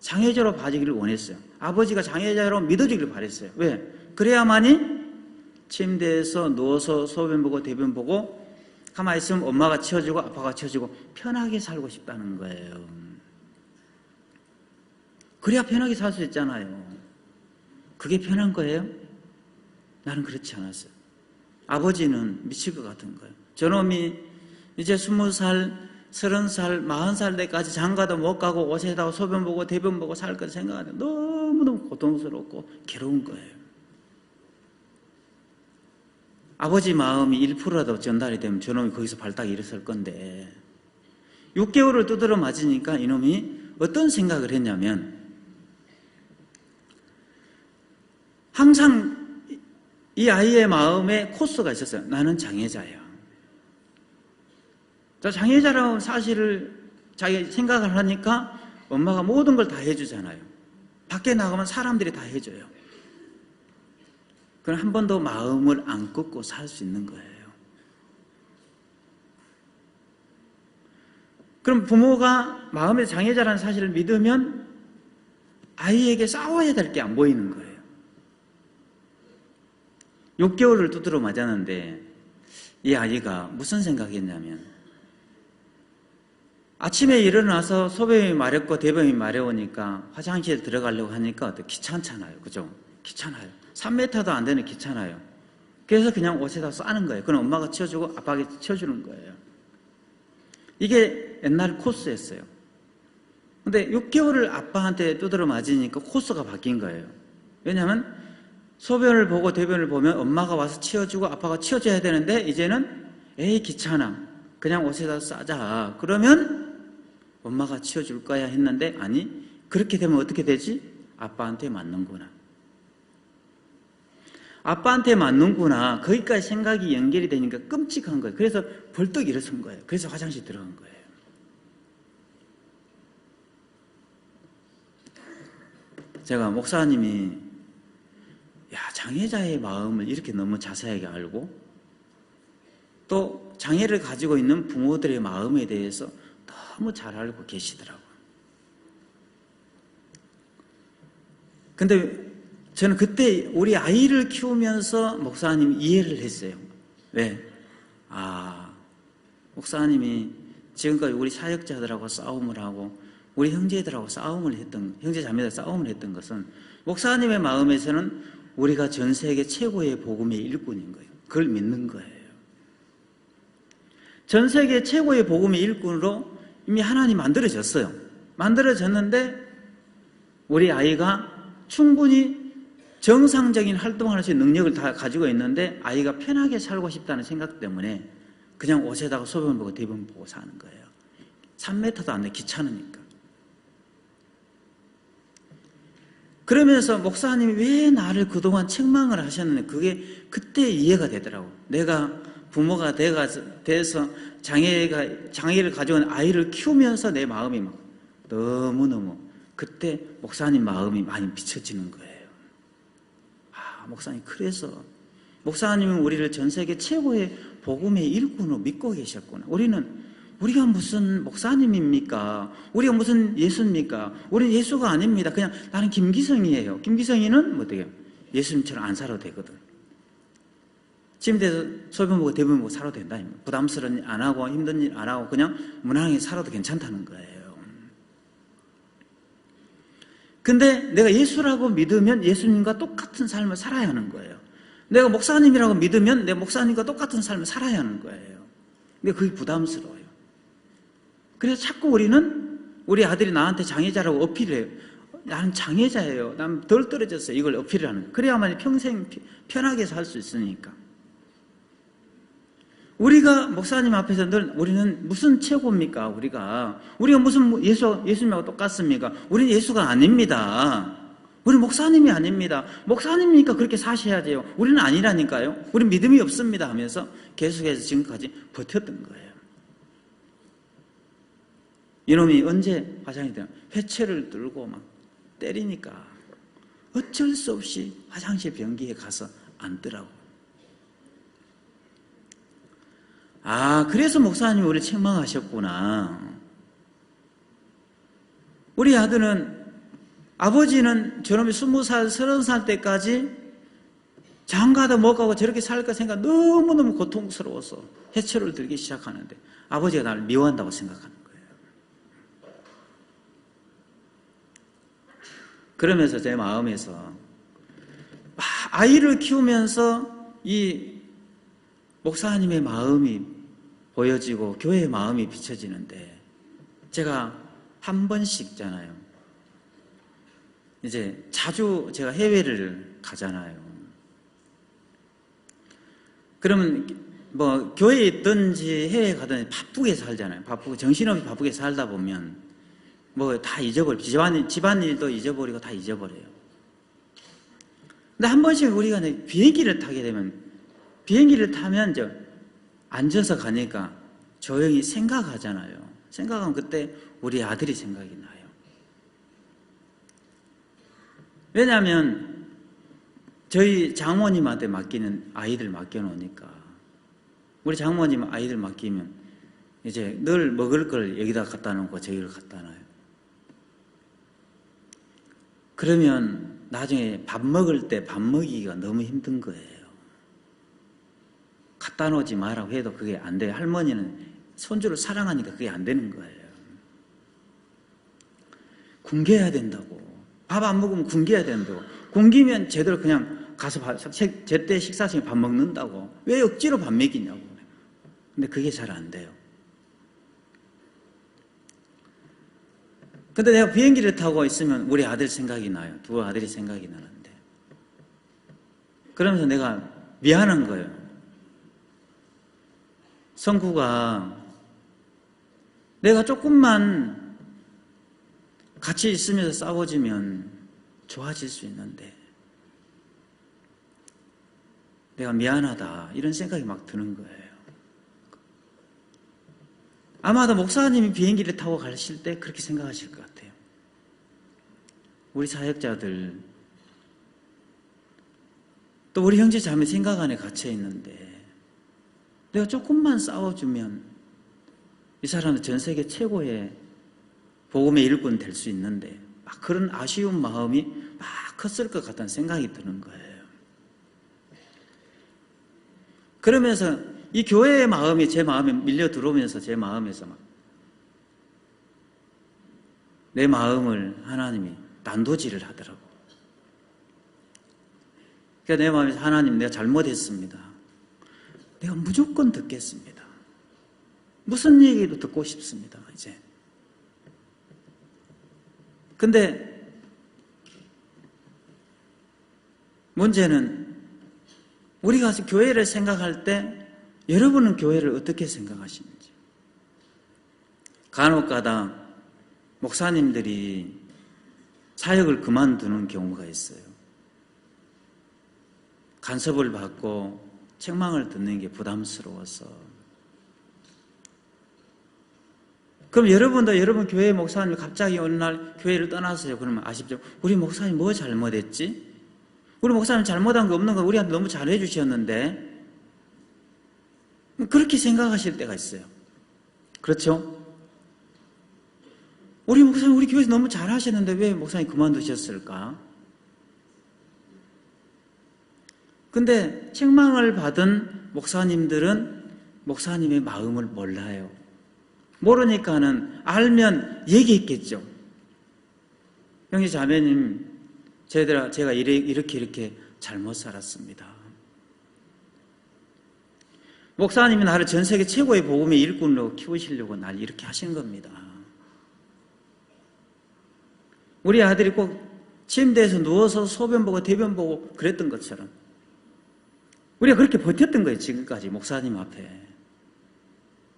장애자로 봐주기를 원했어요. 아버지가 장애자로 믿어주기를 바랬어요. 왜? 그래야만이 침대에서 누워서 소변 보고 대변 보고 가만히 있으면 엄마가 치워주고 아빠가 치워주고 편하게 살고 싶다는 거예요. 그래야 편하게 살 수 있잖아요. 그게 편한 거예요? 나는 그렇지 않았어요. 아버지는 미칠 것 같은 거예요. 저놈이 이제 20살, 30살, 40살 때까지 장가도 못 가고 옷에다가 소변 보고 대변 보고 살 것 생각하면 너무너무 고통스럽고 괴로운 거예요. 아버지 마음이 1%라도 전달이 되면 저놈이 거기서 발딱 일어설 건데 6개월을 두드려 맞으니까 이놈이 어떤 생각을 했냐면 항상 이 아이의 마음에 코스가 있었어요. 나는 장애자야. 장애자라는 사실을 자기 생각을 하니까 엄마가 모든 걸 다 해주잖아요. 밖에 나가면 사람들이 다 해줘요. 그럼 한 번도 마음을 안 꺾고 살 수 있는 거예요. 그럼 부모가 마음의 장애자라는 사실을 믿으면 아이에게 싸워야 될 게 안 보이는 거예요. 6개월을 두드려 맞았는데 이 아이가 무슨 생각했냐면 아침에 일어나서 소변이 마렵고 대변이 마려우니까 화장실 들어가려고 하니까 귀찮잖아요. 그죠? 귀찮아요. 3m도 안 되는 귀찮아요. 그래서 그냥 옷에다 싸는 거예요. 그럼 엄마가 치워주고 아빠가 치워주는 거예요. 이게 옛날 코스였어요. 근데 6개월을 아빠한테 두드려 맞으니까 코스가 바뀐 거예요. 왜냐하면 소변을 보고 대변을 보면 엄마가 와서 치워주고 아빠가 치워줘야 되는데 이제는 에이 귀찮아. 그냥 옷에다 싸자. 그러면 엄마가 치워줄 거야 했는데 아니 그렇게 되면 어떻게 되지? 아빠한테 맞는구나. 아빠한테 맞는구나. 거기까지 생각이 연결이 되니까 끔찍한 거예요. 그래서 벌떡 일어선 거예요. 그래서 화장실 들어간 거예요. 제가 목사님이 장애자의 마음을 이렇게 너무 자세하게 알고 또 장애를 가지고 있는 부모들의 마음에 대해서 너무 잘 알고 계시더라고요. 근데 저는 그때 우리 아이를 키우면서 목사님 이해를 했어요. 왜? 목사님이 지금까지 우리 사역자들하고 싸움을 하고 우리 형제들하고 형제 자매들 싸움을 했던 것은 목사님의 마음에서는 우리가 전 세계 최고의 복음의 일꾼인 거예요. 그걸 믿는 거예요. 전 세계 최고의 복음의 일꾼으로 이미 하나님 만들어졌어요. 만들어졌는데 우리 아이가 충분히 정상적인 활동을 할 수 있는 능력을 다 가지고 있는데 아이가 편하게 살고 싶다는 생각 때문에 그냥 옷에다가 소변 보고 대변 보고 사는 거예요. 3m도 안 돼. 귀찮으니까. 그러면서 목사님이 왜 나를 그동안 책망을 하셨는데 그게 그때 이해가 되더라고. 내가 부모가 돼서 장애를 가져온 아이를 키우면서 내 마음이 막 너무너무 그때 목사님 마음이 많이 비춰지는 거예요. 목사님 그래서 목사님은 우리를 전 세계 최고의 복음의 일꾼으로 믿고 계셨구나. 우리가 무슨 목사님입니까? 우리가 무슨 예수입니까? 우리는 예수가 아닙니다. 그냥 나는 김기성이에요. 김기성이는 어떻게 예수님처럼 안 살아도 되거든. 침대에서 소변 보고 대변 보고 살아도 된다. 부담스러운 일 안 하고 힘든 일 안 하고 그냥 무난하게 살아도 괜찮다는 거예요. 근데 내가 예수라고 믿으면 예수님과 똑같은 삶을 살아야 하는 거예요. 내가 목사님이라고 믿으면 내 목사님과 똑같은 삶을 살아야 하는 거예요. 근데 그게 부담스러워요. 그래서 자꾸 우리 아들이 나한테 장애자라고 어필해요. 나는 장애자예요. 난 덜 떨어졌어요. 이걸 어필을 하는 거예요. 그래야만 평생 편하게 살 수 있으니까. 우리가 목사님 앞에서 늘 우리는 무슨 최고입니까? 우리가 무슨 예수님하고 똑같습니까? 우리는 예수가 아닙니다. 우리는 목사님이 아닙니다. 목사님이니까 그렇게 사셔야 돼요. 우리는 아니라니까요. 우리는 믿음이 없습니다 하면서 계속해서 지금까지 버텼던 거예요. 이놈이 언제 화장실에 들어가면 회초를 들고 막 때리니까 어쩔 수 없이 화장실 변기에 가서 앉더라고. 그래서 목사님이 우리를 책망하셨구나. 우리 아버지는 저놈이 20살, 30살 때까지 장가도 못 가고 저렇게 살까 생각 너무너무 고통스러워서 회초를 들기 시작하는데 아버지가 나를 미워한다고 생각하는 거예요. 그러면서 제 마음에서 아이를 키우면서 이 목사님의 마음이 보여지고 교회의 마음이 비춰지는데 제가 한 번씩 있잖아요. 이제 자주 제가 해외를 가잖아요. 그러면 교회에 있든지 해외에 가든지 바쁘게 살잖아요. 정신없이 바쁘게 살다 보면 다 잊어버리고 집안일도 잊어버리고 다 잊어버려요. 근데 한 번씩 우리가 비행기를 타게 되면 비행기를 타면 앉아서 가니까 조용히 생각하잖아요. 생각하면 그때 우리 아들이 생각이 나요. 왜냐하면 저희 장모님한테 맡기는 아이들 맡겨놓으니까 우리 장모님 아이들 맡기면 이제 늘 먹을 걸 여기다 갖다 놓고 저기를 갖다 놔요. 그러면 나중에 밥 먹을 때 밥 먹이기가 너무 힘든 거예요. 갖다 놓지 마라고 해도 그게 안 돼요. 할머니는 손주를 사랑하니까 그게 안 되는 거예요. 굶겨야 된다고. 밥 안 먹으면 굶겨야 된다고. 굶기면 제대로 그냥 가서 제때 식사 시간에 밥 먹는다고. 왜 억지로 밥 먹이냐고. 근데 그게 잘 안 돼요. 근데 내가 비행기를 타고 있으면 우리 아들 생각이 나요. 두 아들이 생각이 나는데. 그러면서 내가 미안한 거예요. 성구가 내가 조금만 같이 있으면서 싸워지면 좋아질 수 있는데 내가 미안하다 이런 생각이 막 드는 거예요. 아마도 목사님이 비행기를 타고 가실 때 그렇게 생각하실 것 같아요. 우리 사역자들 또 우리 형제 자매 생각 안에 갇혀 있는데 내가 조금만 싸워주면 이 사람은 전 세계 최고의 복음의 일꾼 될 수 있는데 막 그런 아쉬운 마음이 막 컸을 것 같다는 생각이 드는 거예요. 그러면서 이 교회의 마음이 제 마음에 밀려 들어오면서 제 마음에서 막 내 마음을 하나님이 난도질을 하더라고. 그러니까 내 마음에서 하나님 내가 잘못했습니다. 내가 무조건 듣겠습니다. 무슨 얘기도 듣고 싶습니다. 이제. 근데 문제는 우리가 교회를 생각할 때 여러분은 교회를 어떻게 생각하시는지. 간혹가다 목사님들이 사역을 그만두는 경우가 있어요. 간섭을 받고 책망을 듣는 게 부담스러워서. 그럼 여러분도 여러분 교회 목사님이 갑자기 어느 날 교회를 떠나세요. 그러면 아십시오. 우리 목사님 뭐 잘못했지? 우리 목사님 잘못한 거 없는 거 우리한테 너무 잘해 주셨는데 그렇게 생각하실 때가 있어요. 그렇죠? 우리 목사님 우리 교회에서 너무 잘하셨는데 왜 목사님 그만두셨을까? 근데 책망을 받은 목사님들은 목사님의 마음을 몰라요. 모르니까는 알면 얘기했겠죠. 형제 자매님, 제가 이렇게 잘못 살았습니다. 목사님이 나를 전 세계 최고의 복음의 일꾼으로 키우시려고 날 이렇게 하신 겁니다. 우리 아들이 꼭 침대에서 누워서 소변 보고 대변 보고 그랬던 것처럼 우리가 그렇게 버텼던 거예요. 지금까지 목사님 앞에.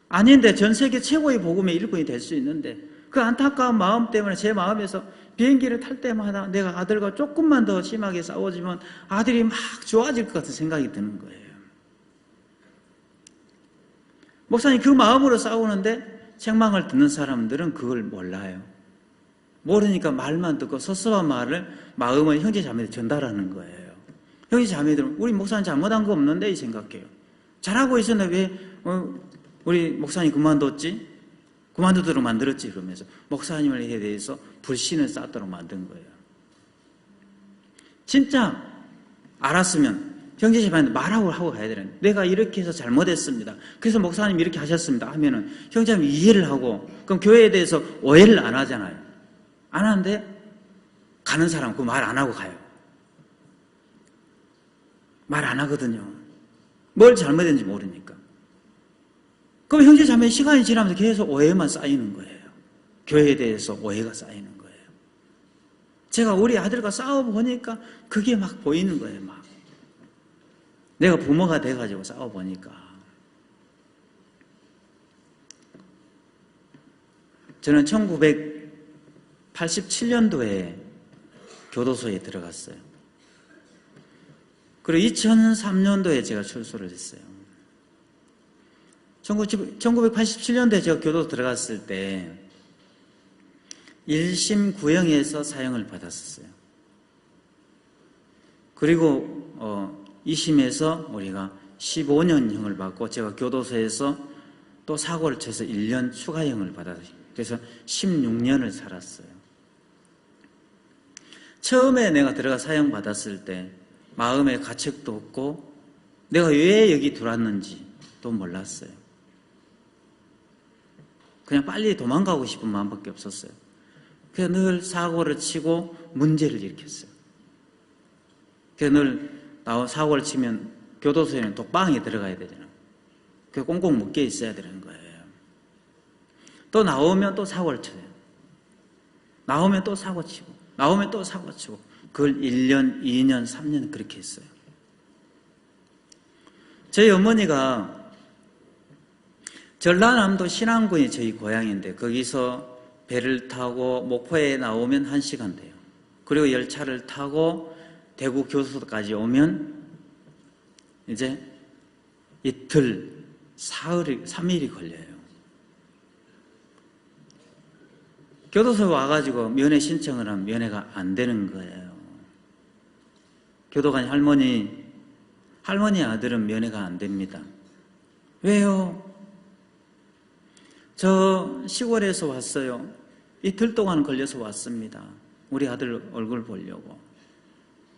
아닌데 전 세계 최고의 복음의 일꾼이 될 수 있는데 그 안타까운 마음 때문에 제 마음에서 비행기를 탈 때마다 내가 아들과 조금만 더 심하게 싸워지면 아들이 막 좋아질 것 같은 생각이 드는 거예요. 목사님 그 마음으로 싸우는데 책망을 듣는 사람들은 그걸 몰라요. 모르니까 말만 듣고 섭섭한 마음을 형제 자매들 전달하는 거예요. 형제 자매들은 우리 목사님 잘못한 거 없는데 이 생각해요. 잘하고 있었는데 왜 우리 목사님 그만뒀지? 그만두도록 만들었지? 그러면서 목사님에 대해서 불신을 쌓도록 만든 거예요. 진짜 알았으면 형제 자매한테 말하고 하고 가야 되는 거예요. 내가 이렇게 해서 잘못했습니다. 그래서 목사님 이렇게 하셨습니다 하면은 형제 자매 이해를 하고 그럼 교회에 대해서 오해를 안 하잖아요. 안 하는데 가는 사람 그 말 안 하고 가요. 말 안 하거든요. 뭘 잘못했는지 모르니까. 그럼 형제 자매 시간이 지나면서 계속 오해만 쌓이는 거예요. 교회에 대해서 오해가 쌓이는 거예요. 제가 우리 아들과 싸워보니까 그게 막 보이는 거예요. 막 내가 부모가 돼가지고 싸워보니까 저는 1987년도에 교도소에 들어갔어요. 그리고 2003년도에 제가 출소를 했어요. 1987년도에 제가 교도소 들어갔을 때 1심 구형에서 사형을 받았었어요. 그리고 2심에서 우리가 15년형을 받고 제가 교도소에서 또 사고를 쳐서 1년 추가형을 받았어요. 그래서 16년을 살았어요. 처음에 내가 들어가 사형 받았을 때 마음에 가책도 없고 내가 왜 여기 들어왔는지도 몰랐어요. 그냥 빨리 도망가고 싶은 마음밖에 없었어요. 그래서 늘 사고를 치고 문제를 일으켰어요. 그래서 늘 사고를 치면 교도소에는 독방에 들어가야 되잖아요. 그 꽁꽁 묶여 있어야 되는 거예요. 또 나오면 또 사고를 쳐요. 나오면 또 사고 치고, 나오면 또 사고 치고. 그걸 1년, 2년, 3년 그렇게 했어요. 저희 어머니가 전라남도 신안군이 저희 고향인데 거기서 배를 타고 목포에 나오면 1시간 돼요. 그리고 열차를 타고 대구 교도소까지 오면 이제 이틀, 사흘, 3일이 걸려요. 교도소에 와가지고 면회 신청을 하면 면회가 안 되는 거예요. 교도관 할머니 아들은 면회가 안 됩니다. 왜요? 저 시골에서 왔어요. 이틀 동안 걸려서 왔습니다. 우리 아들 얼굴 보려고.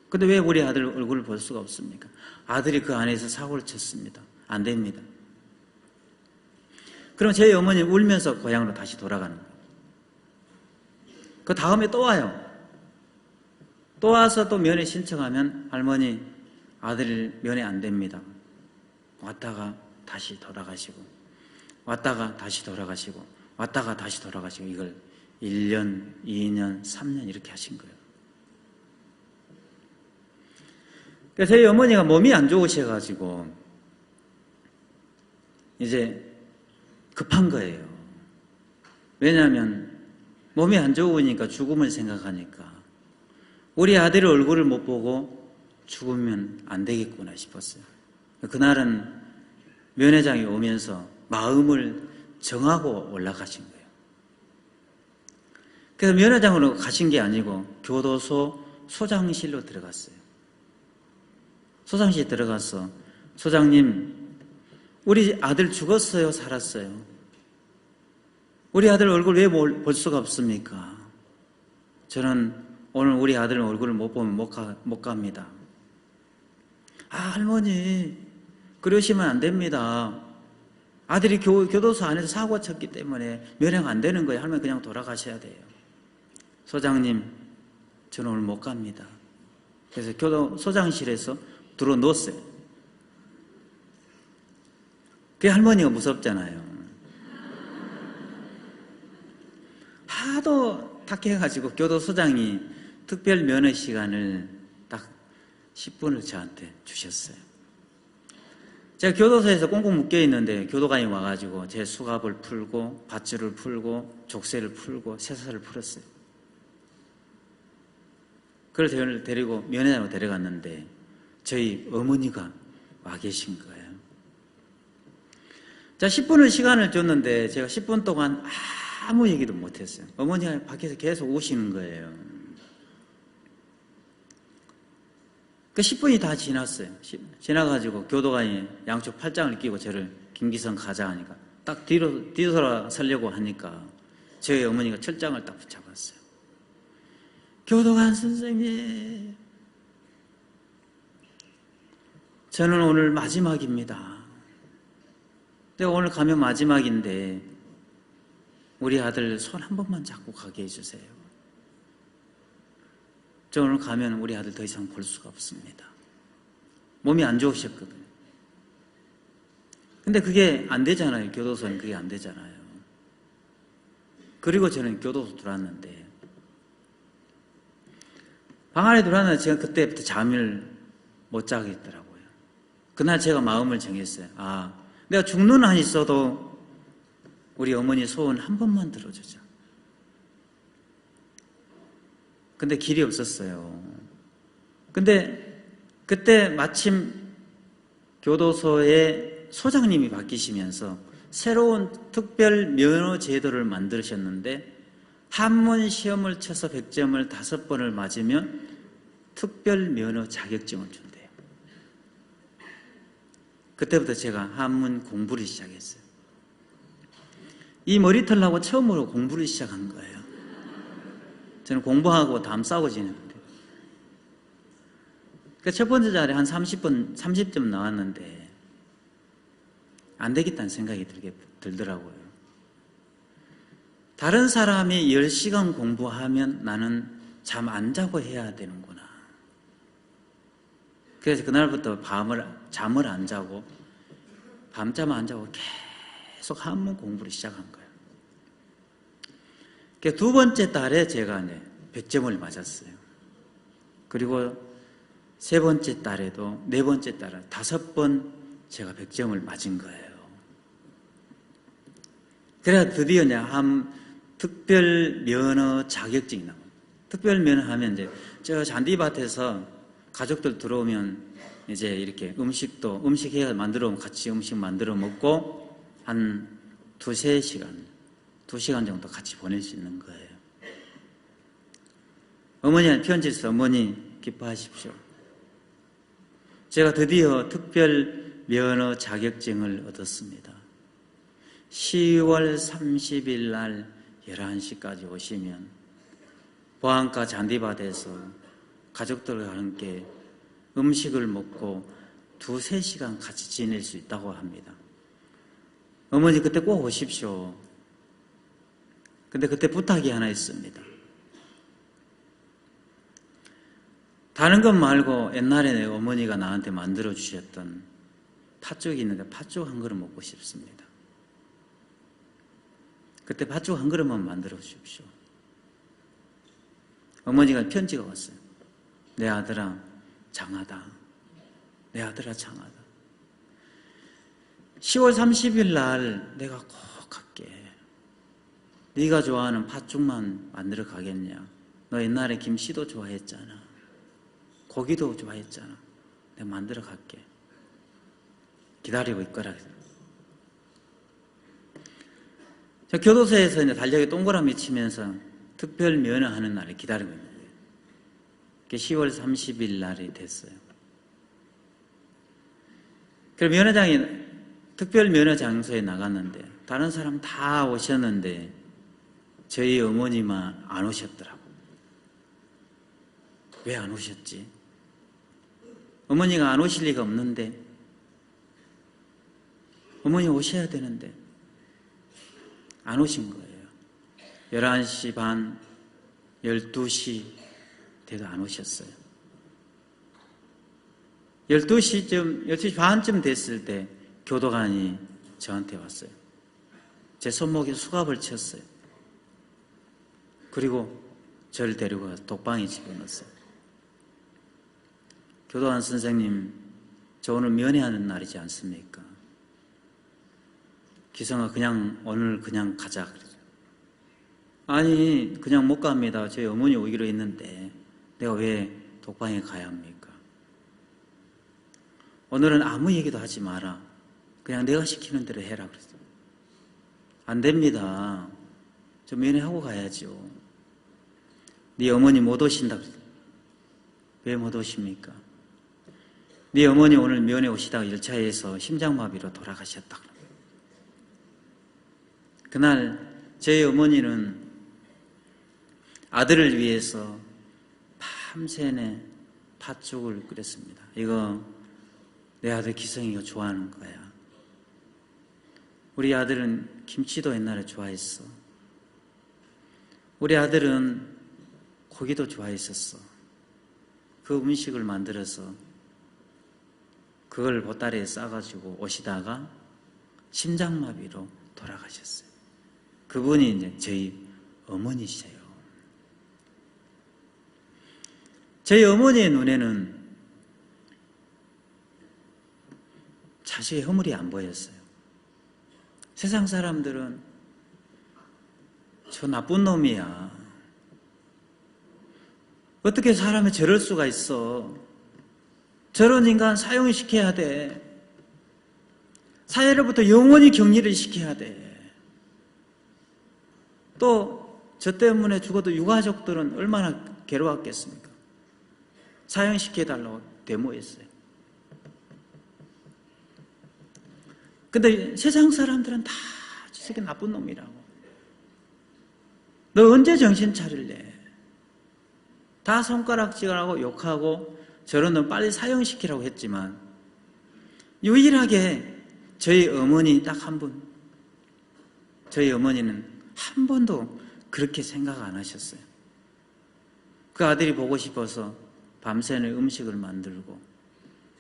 근데 왜 우리 아들 얼굴을 볼 수가 없습니까? 아들이 그 안에서 사고를 쳤습니다. 안 됩니다. 그럼 제 어머니 울면서 고향으로 다시 돌아가는 거예요. 그 다음에 또 와요. 또 와서 또 면회 신청하면 할머니 아들 면회 안 됩니다. 왔다가 다시 돌아가시고 왔다가 다시 돌아가시고 왔다가 다시 돌아가시고 이걸 1년, 2년, 3년 이렇게 하신 거예요. 그래서 저희 어머니가 몸이 안 좋으셔가지고 이제 급한 거예요. 왜냐하면 몸이 안 좋으니까 죽음을 생각하니까 우리 아들의 얼굴을 못 보고 죽으면 안 되겠구나 싶었어요. 그날은 면회장이 오면서 마음을 정하고 올라가신 거예요. 그래서 면회장으로 가신 게 아니고 교도소 소장실로 들어갔어요. 소장실에 들어가서 소장님, 우리 아들 죽었어요? 살았어요? 우리 아들 얼굴 왜 볼 수가 없습니까? 저는 오늘 우리 아들 얼굴을 못 보면 못 갑니다. 아, 할머니, 그러시면 안 됩니다. 아들이 교도소 안에서 사고 쳤기 때문에 면회가 안 되는 거예요. 할머니 그냥 돌아가셔야 돼요. 소장님, 저는 오늘 못 갑니다. 그래서 소장실에서 들어놓았어요. 그게 할머니가 무섭잖아요. 하도 탁해가지고 교도소장이 특별 면회 시간을 딱 10분을 저한테 주셨어요. 제가 교도소에서 꽁꽁 묶여 있는데 교도관이 와가지고 제 수갑을 풀고 밧줄을 풀고 족쇄를 풀고 쇠사슬을 풀었어요. 그걸 데리고 면회장으로 데려갔는데 저희 어머니가 와 계신 거예요. 자, 10분을 시간을 줬는데 제가 10분 동안 아무 얘기도 못했어요. 어머니가 밖에서 계속 우시는 거예요. 그 10분이 다 지났어요. 지나가지고 교도관이 양쪽 팔짱을 끼고 저를 김기성 가자 하니까 딱 뒤돌아서려고 하니까 저희 어머니가 철장을 딱 붙잡았어요. 교도관 선생님, 저는 오늘 마지막입니다. 내가 오늘 가면 마지막인데 우리 아들 손 한 번만 잡고 가게 해주세요. 저 오늘 가면 우리 아들 더 이상 볼 수가 없습니다. 몸이 안 좋으셨거든요. 근데 그게 안 되잖아요. 교도소는 그게 안 되잖아요. 그리고 저는 교도소 들어왔는데 방 안에 들어왔는데 제가 그때부터 잠을 못 자겠더라고요. 그날 제가 마음을 정했어요. 아, 내가 죽는 한 있어도 우리 어머니 소원 한 번만 들어주자. 근데 길이 없었어요. 근데 그때 마침 교도소에 소장님이 바뀌시면서 새로운 특별 면허 제도를 만드셨는데 한문 시험을 쳐서 100점을 5번을 맞으면 특별 면허 자격증을 준대요. 그때부터 제가 한문 공부를 시작했어요. 이 머리털하고 처음으로 공부를 시작한 거예요. 저는 공부하고 담 싸고 지냈는데. 그 첫 번째 자리에 한 30점 나왔는데 안 되겠다는 생각이 들더라고요. 다른 사람이 10시간 공부하면 나는 잠 안 자고 해야 되는구나. 그래서 그날부터 잠을 안 자고 밤잠 안 자고 계속 한문 공부를 시작한 거예요. 두 번째 달에 제가 100점을 맞았어요. 그리고 세 번째 달에도, 네 번째 달에 5번 제가 100점을 맞은 거예요. 그래야 드디어 한 특별 면허 자격증이 나와요. 특별 면허 하면 이제 저 잔디밭에서 가족들 들어오면 이제 이렇게 음식 해가 만들어 같이 음식 만들어 먹고 한 2시간 정도 같이 보낼 수 있는 거예요. 어머니한테 편지 써서 어머니 기뻐하십시오. 제가 드디어 특별 면허 자격증을 얻었습니다. 10월 30일 날 11시까지 오시면 보안가 잔디밭에서 가족들과 함께 음식을 먹고 2-3시간 같이 지낼 수 있다고 합니다. 어머니 그때 꼭 오십시오. 근데 그때 부탁이 하나 있습니다. 다른 것 말고 옛날에 어머니가 나한테 만들어 주셨던 팥죽이 있는데 팥죽 한 그릇 먹고 싶습니다. 그때 팥죽 한 그릇만 만들어 주십시오. 어머니가 편지가 왔어요. 내 아들아 장하다. 내 아들아 장하다. 10월 30일 날 내가 꼭 갈게. 네가 좋아하는 팥죽만 만들어 가겠냐. 너 옛날에 김씨도 좋아했잖아. 고기도 좋아했잖아. 내가 만들어 갈게. 기다리고 있거라. 저 교도소에서 이제 달력에 동그라미 치면서 특별 면허하는 날을 기다리고 있는 거예요. 그게 10월 30일 날이 됐어요. 그럼 면허장이 특별 면허 장소에 나갔는데 다른 사람 다 오셨는데 저희 어머니만 안 오셨더라고. 왜 안 오셨지? 어머니가 안 오실 리가 없는데 어머니 오셔야 되는데 안 오신 거예요. 11시 반, 12시 돼도 안 오셨어요. 12시 반쯤 됐을 때 교도관이 저한테 왔어요. 제 손목에 수갑을 쳤어요. 그리고 저를 데리고 가서 독방에 집어넣었어요. 교도관 선생님, 저 오늘 면회하는 날이지 않습니까? 기성아, 오늘 그냥 가자. 그러죠. 아니, 그냥 못 갑니다. 저희 어머니 오기로 했는데 내가 왜 독방에 가야 합니까? 오늘은 아무 얘기도 하지 마라. 그냥 내가 시키는 대로 해라. 그랬어요. 안 됩니다. 저 면회하고 가야죠. 네 어머니 못 오신다. 그랬어요. 왜 못 오십니까? 네 어머니 오늘 면회 오시다가 열차에서 심장마비로 돌아가셨다. 그날 저희 어머니는 아들을 위해서 밤새내 팥죽을 끓였습니다. 이거 내 아들 기성이가 좋아하는 거야. 우리 아들은 김치도 옛날에 좋아했어. 우리 아들은 고기도 좋아했었어. 그 음식을 만들어서 그걸 보따리에 싸가지고 오시다가 심장마비로 돌아가셨어요. 그분이 이제 저희 어머니시세요. 저희 어머니의 눈에는 자식의 허물이 안 보였어요. 세상 사람들은 저 나쁜 놈이야. 어떻게 사람이 저럴 수가 있어. 저런 인간 사형시켜야 돼. 사회로부터 영원히 격리를 시켜야 돼. 또 저 때문에 죽어도 유가족들은 얼마나 괴로웠겠습니까? 사형시켜달라고 데모했어요. 근데 세상 사람들은 다 저 새끼 나쁜 놈이라고. 너 언제 정신 차릴래? 다 손가락질하고 욕하고 저런 놈 빨리 사형시키라고 했지만 유일하게 저희 어머니 딱 한 분, 저희 어머니는 한 번도 그렇게 생각 안 하셨어요. 그 아들이 보고 싶어서 밤새는 음식을 만들고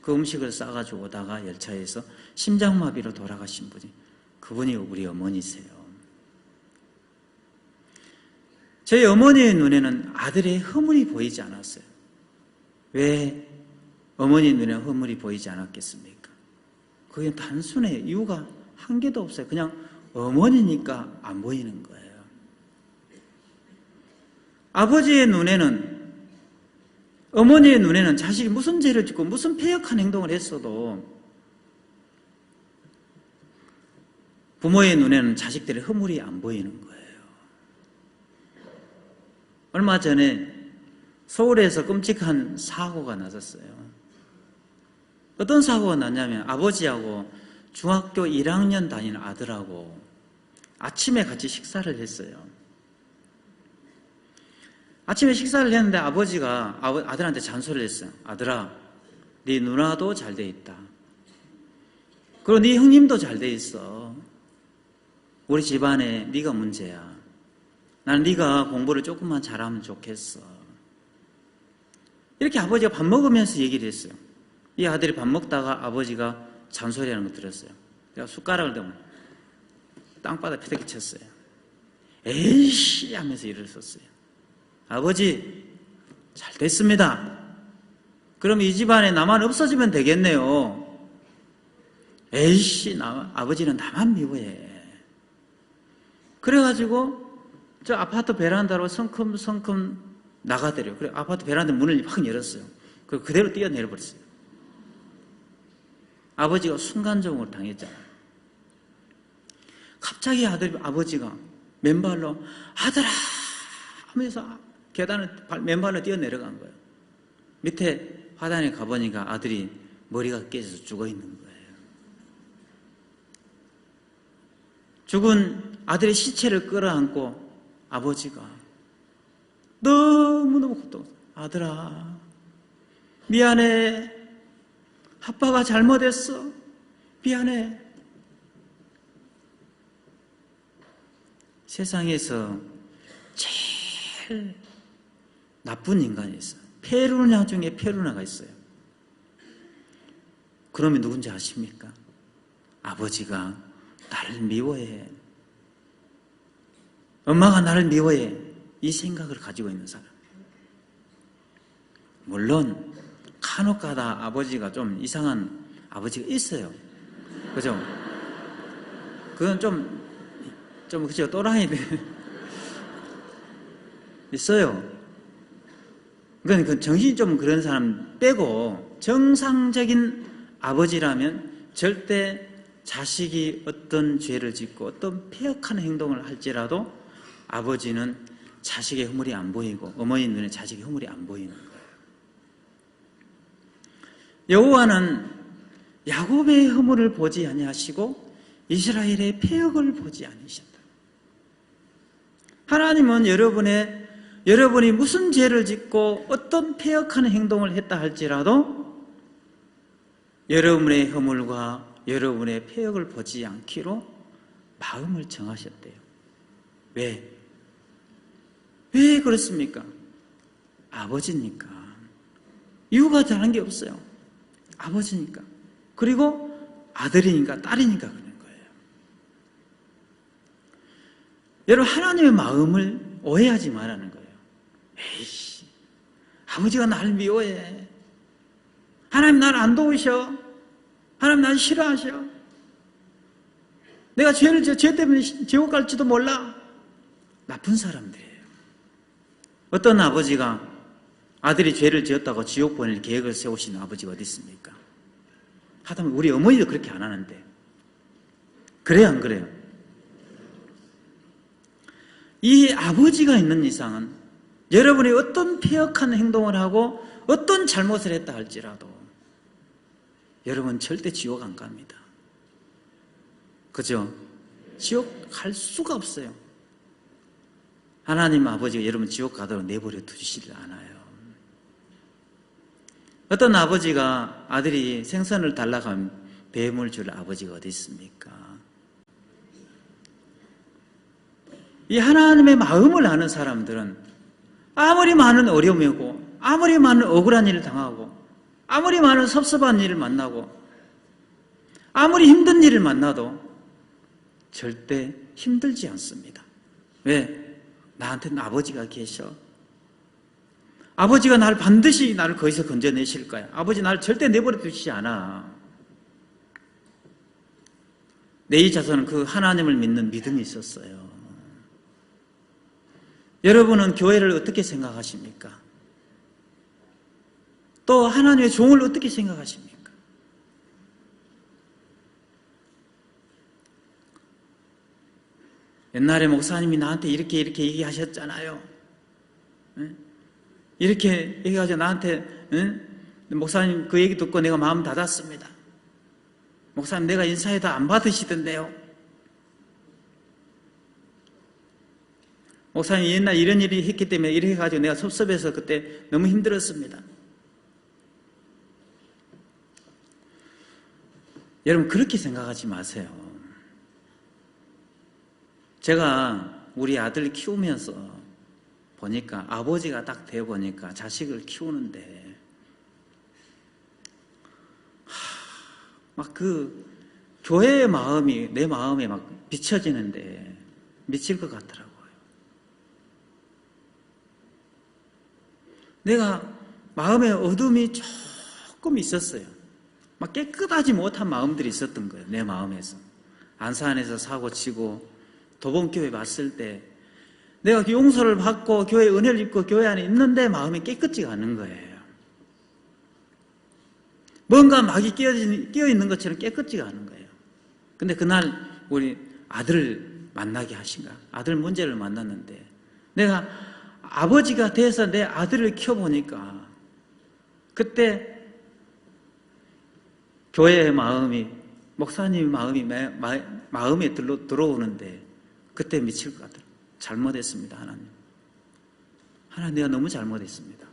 그 음식을 싸가지고 오다가 열차에서 심장마비로 돌아가신 분이 그분이 우리 어머니세요. 저희 어머니의 눈에는 아들의 허물이 보이지 않았어요. 왜 어머니 눈에 허물이 보이지 않았겠습니까? 그게 단순해요. 이유가 한 개도 없어요. 그냥 어머니니까 안 보이는 거예요. 아버지의 눈에는, 어머니의 눈에는 자식이 무슨 죄를 짓고 무슨 패역한 행동을 했어도 부모의 눈에는 자식들의 허물이 안 보이는 거예요. 얼마 전에 서울에서 끔찍한 사고가 났었어요. 어떤 사고가 났냐면 아버지하고 중학교 1학년 다니는 아들하고 아침에 같이 식사를 했어요. 아침에 식사를 했는데 아버지가 아들한테 잔소리를 했어요. 아들아, 네 누나도 잘 돼 있다. 그리고 네 형님도 잘 돼 있어. 우리 집안에 네가 문제야. 난 네가 공부를 조금만 잘하면 좋겠어. 이렇게 아버지가 밥 먹으면서 얘기를 했어요. 이 아들이 밥 먹다가 아버지가 잔소리하는 거 들었어요. 내가 숟가락을 대고 땅바닥에 패대기 쳤어요. 에이씨 하면서 일어섰어요. 아버지, 잘 됐습니다. 그럼 이 집안에 나만 없어지면 되겠네요. 에이씨, 아버지는 나만 미워해. 그래가지고 저 아파트 베란다로 성큼성큼 나가더래요. 그래 아파트 베란다 문을 확 열었어요. 그리고 그대로 뛰어내려버렸어요. 아버지가 순간적으로 당했잖아요. 갑자기 아버지가 맨발로 아들아 하면서 계단을 맨발로 뛰어내려간 거예요. 밑에 화단에 가보니까 아들이 머리가 깨져서 죽어있는 거예요. 죽은 아들의 시체를 끌어안고 아버지가 너무너무 고통스러워. 아들아, 미안해. 아빠가 잘못했어. 미안해. 세상에서 제일 나쁜 인간이 있어요. 페루나 중에 페루나가 있어요. 그러면 누군지 아십니까? 아버지가 나를 미워해. 엄마가 나를 미워해. 이 생각을 가지고 있는 사람. 물론 간혹가다 아버지가 좀 이상한 아버지가 있어요. 그죠? 그건 그죠? 또라이들 있어요. 그러니까 정신이 좀 그런 사람 빼고 정상적인 아버지라면 절대 자식이 어떤 죄를 짓고 어떤 패역한 행동을 할지라도 아버지는 자식의 허물이 안 보이고 어머니 눈에 자식의 허물이 안 보이는 거예요. 여호와는 야곱의 허물을 보지 아니하시고 이스라엘의 패역을 보지 아니하셨다. 하나님은 여러분이 무슨 죄를 짓고 어떤 패역한 행동을 했다 할지라도 여러분의 허물과 여러분의 패역을 보지 않기로 마음을 정하셨대요. 왜? 왜 그렇습니까? 아버지니까. 이유가 다른 게 없어요. 아버지니까. 그리고 아들이니까 딸이니까 그런 거예요. 여러분, 하나님의 마음을 오해하지 말라는 거예요. 에이씨, 아버지가 나를 미워해. 하나님 나를 안 도우셔. 하나님 나를 싫어하셔. 내가 죄 때문에 지옥 갈지도 몰라. 나쁜 사람들이에요. 어떤 아버지가 아들이 죄를 지었다고 지옥 보낼 계획을 세우시는 아버지가 어디 있습니까? 하다면 우리 어머니도 그렇게 안 하는데. 그래요, 안 그래요? 이 아버지가 있는 이상은 여러분이 어떤 패역한 행동을 하고 어떤 잘못을 했다 할지라도 여러분 절대 지옥 안 갑니다. 그죠? 지옥 갈 수가 없어요. 하나님 아버지가 여러분 지옥 가도록 내버려 두시질 않아요. 어떤 아버지가 아들이 생선을 달라고 하면 뱀을 줄 아버지가 어디 있습니까? 이 하나님의 마음을 아는 사람들은 아무리 많은 어려움이고 아무리 많은 억울한 일을 당하고 아무리 많은 섭섭한 일을 만나고 아무리 힘든 일을 만나도 절대 힘들지 않습니다. 왜? 나한테는 아버지가 계셔. 아버지가 반드시 나를 거기서 건져내실 거야. 아버지 나를 절대 내버려 두시지 않아. 내 자손은 그 하나님을 믿는 믿음이 있었어요. 여러분은 교회를 어떻게 생각하십니까? 또 하나님의 종을 어떻게 생각하십니까? 옛날에 목사님이 나한테 이렇게 얘기하셨잖아요. 이렇게 얘기하죠. 나한테 목사님 그 얘기 듣고 내가 마음 닫았습니다. 목사님 내가 인사해도 안 받으시던데요. 목사님 옛날 이런 일이 했기 때문에 이렇게 해가지고 내가 섭섭해서 그때 너무 힘들었습니다. 여러분 그렇게 생각하지 마세요. 제가 우리 아들 키우면서 보니까 아버지가 딱 되어 보니까 자식을 키우는데 막 그 교회의 마음이 내 마음에 막 비춰지는데 미칠 것 같더라고요. 내가 마음에 어둠이 조금 있었어요. 막 깨끗하지 못한 마음들이 있었던 거예요. 내 마음에서. 안산에서 사고 치고 도봉교회 왔을 때 내가 용서를 받고 교회 은혜를 입고 교회 안에 있는데 마음이 깨끗지가 않은 거예요. 뭔가 막이 끼어 있는 것처럼 깨끗지가 않은 거예요. 근데 그날 우리 아들을 만나게 하신가? 아들 문제를 만났는데 내가 아버지가 돼서 내 아들을 키워보니까 그때 교회의 마음이 목사님의 마음에 들어오는데 그때 미칠 것 같아요. 잘못했습니다. 하나님 내가 너무 잘못했습니다.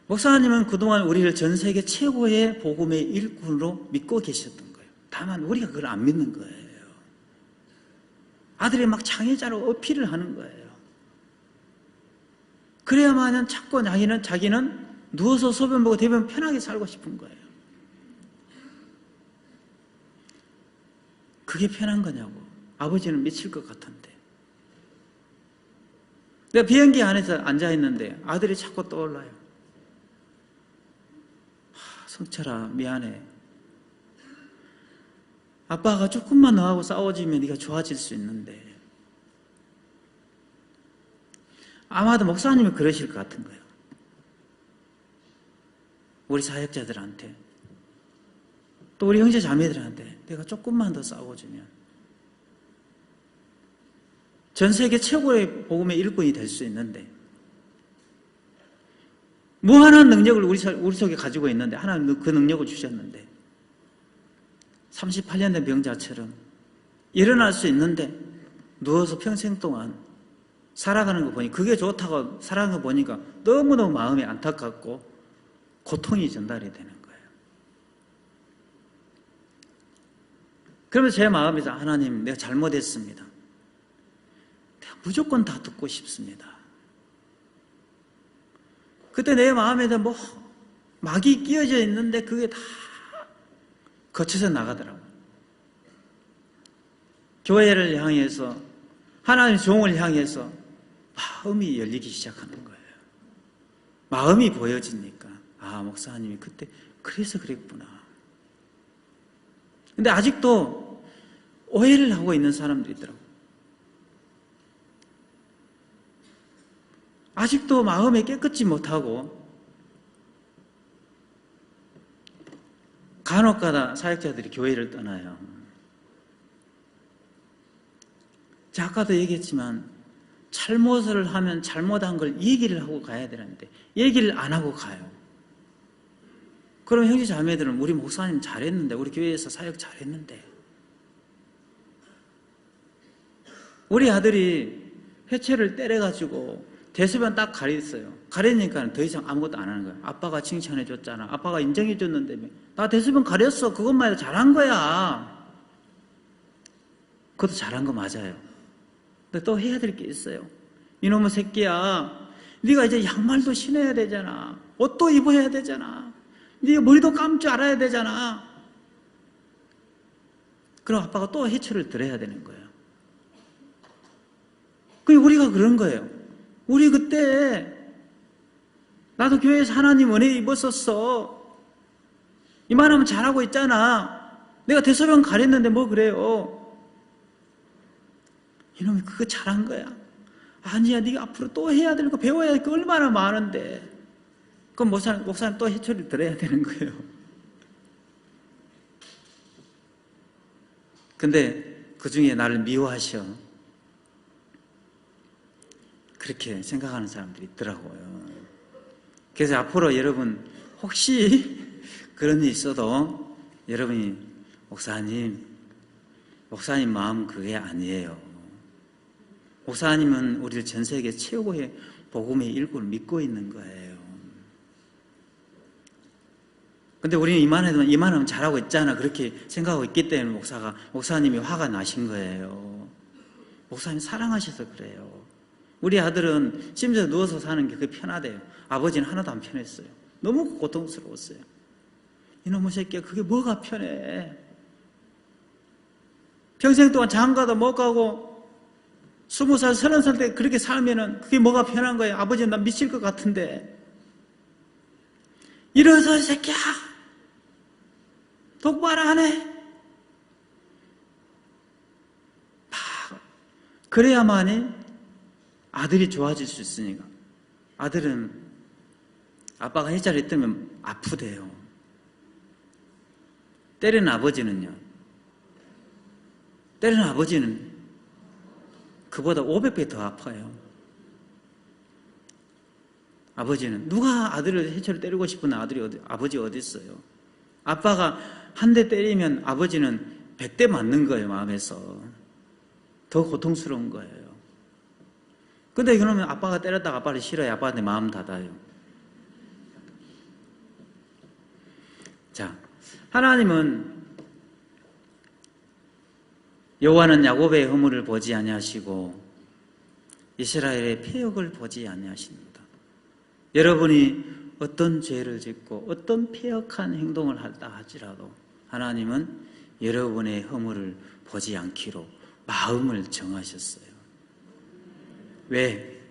목사님은 그동안 우리를 전 세계 최고의 복음의 일꾼으로 믿고 계셨던 거예요. 다만 우리가 그걸 안 믿는 거예요. 아들이 막 장애자로 어필을 하는 거예요. 그래야만 자꾸 자기는 누워서 소변 보고 대변 편하게 살고 싶은 거예요. 그게 편한 거냐고. 아버지는 미칠 것 같은데. 내가 비행기 안에서 앉아있는데 아들이 자꾸 떠올라요. 성철아 미안해. 아빠가 조금만 너하고 싸워지면 네가 좋아질 수 있는데 아마도 목사님이 그러실 것 같은 거예요. 우리 사역자들한테 또 우리 형제 자매들한테 내가 조금만 더 싸워주면 전 세계 최고의 복음의 일꾼이 될 수 있는데 무한한 능력을 우리 속에 가지고 있는데 하나님 그 능력을 주셨는데 38년 된 병자처럼 일어날 수 있는데 누워서 평생 동안 살아가는 거 보니 그게 좋다고 살아가는 거 보니까 너무너무 마음이 안타깝고 고통이 전달이 되는 거예요. 그러면서 제 마음에서 하나님 내가 잘못했습니다. 내가 무조건 다 듣고 싶습니다. 그때 내 마음에도 막이 끼어져 있는데 그게 다 거쳐서 나가더라고요. 교회를 향해서 하나님의 종을 향해서 마음이 열리기 시작하는 거예요. 마음이 보여지니까 목사님이 그때 그래서 그랬구나. 근데 아직도 오해를 하고 있는 사람들이 있더라고요. 아직도 마음에 깨끗지 못하고 간혹가다 사역자들이 교회를 떠나요. 제가 아까도 얘기했지만 잘못을 하면 잘못한 걸 얘기를 하고 가야 되는데 얘기를 안 하고 가요. 그럼 형제 자매들은 우리 목사님 잘했는데 우리 교회에서 사역 잘했는데 우리 아들이 회초를 때려가지고 대소변 딱 가렸어요. 가리니까 더 이상 아무것도 안 하는 거예요. 아빠가 칭찬해 줬잖아. 아빠가 인정해 줬는데 나 대소변 가렸어. 그것만 해도 잘한 거야. 그것도 잘한 거 맞아요. 근데 또 해야 될 게 있어요. 이놈의 새끼야, 네가 이제 양말도 신어야 되잖아. 옷도 입어야 되잖아. 네가 머리도 감을 줄 알아야 되잖아. 그럼 아빠가 또 해초를 드려야 되는 거예요. 그게 우리가 그런 거예요. 우리 그때 나도 교회에서 하나님 은혜 입었었어. 이만하면 잘하고 있잖아. 내가 대소변 가렸는데 뭐 그래요. 이놈이 그거 잘한 거야. 아니야, 네가 앞으로 또 해야 될 거 배워야 될 거 얼마나 많은데. 그럼 목사는 또 해초를 드려야 되는 거예요. 근데 그 중에 나를 미워하셔. 그렇게 생각하는 사람들이 있더라고요. 그래서 앞으로 여러분 혹시 그런 일이 있어도 여러분이 목사님 마음 그게 아니에요. 목사님은 우리를 전 세계 최고의 복음의 일꾼을 믿고 있는 거예요. 근데 우리는 이만하면 잘하고 있잖아 그렇게 생각하고 있기 때문에 목사님이 화가 나신 거예요. 목사님 사랑하셔서 그래요. 우리 아들은 심지어 누워서 사는 게 그게 편하대요. 아버지는 하나도 안 편했어요. 너무 고통스러웠어요. 이놈의 새끼야, 그게 뭐가 편해. 평생 동안 장가도 못 가고 20살, 30살 때 그렇게 살면은 그게 뭐가 편한 거예요. 아버지는 나 미칠 것 같은데. 일어서 이 새끼야, 똑바로 안 해. 그래야만이 아들이 좋아질 수 있으니까. 아들은 아빠가 해자리 뜨면 아프대요. 때리는 아버지는 그보다 500배 더 아파요. 아버지는 누가 아들을 해처를 때리고 싶은 아버지 어디 있어요? 아빠가 한 대 때리면 아버지는 100대 맞는 거예요. 마음에서 더 고통스러운 거예요. 근데 그러면 아빠가 때렸다가 아빠를 싫어해. 아빠한테 마음 닫아요. 자, 하나님은 여호와는 야곱의 허물을 보지 아니하시고 이스라엘의 패역을 보지 아니하십니다. 여러분이 어떤 죄를 짓고 어떤 패역한 행동을 한다 할지라도 하나님은 여러분의 허물을 보지 않기로 마음을 정하셨어요. 왜?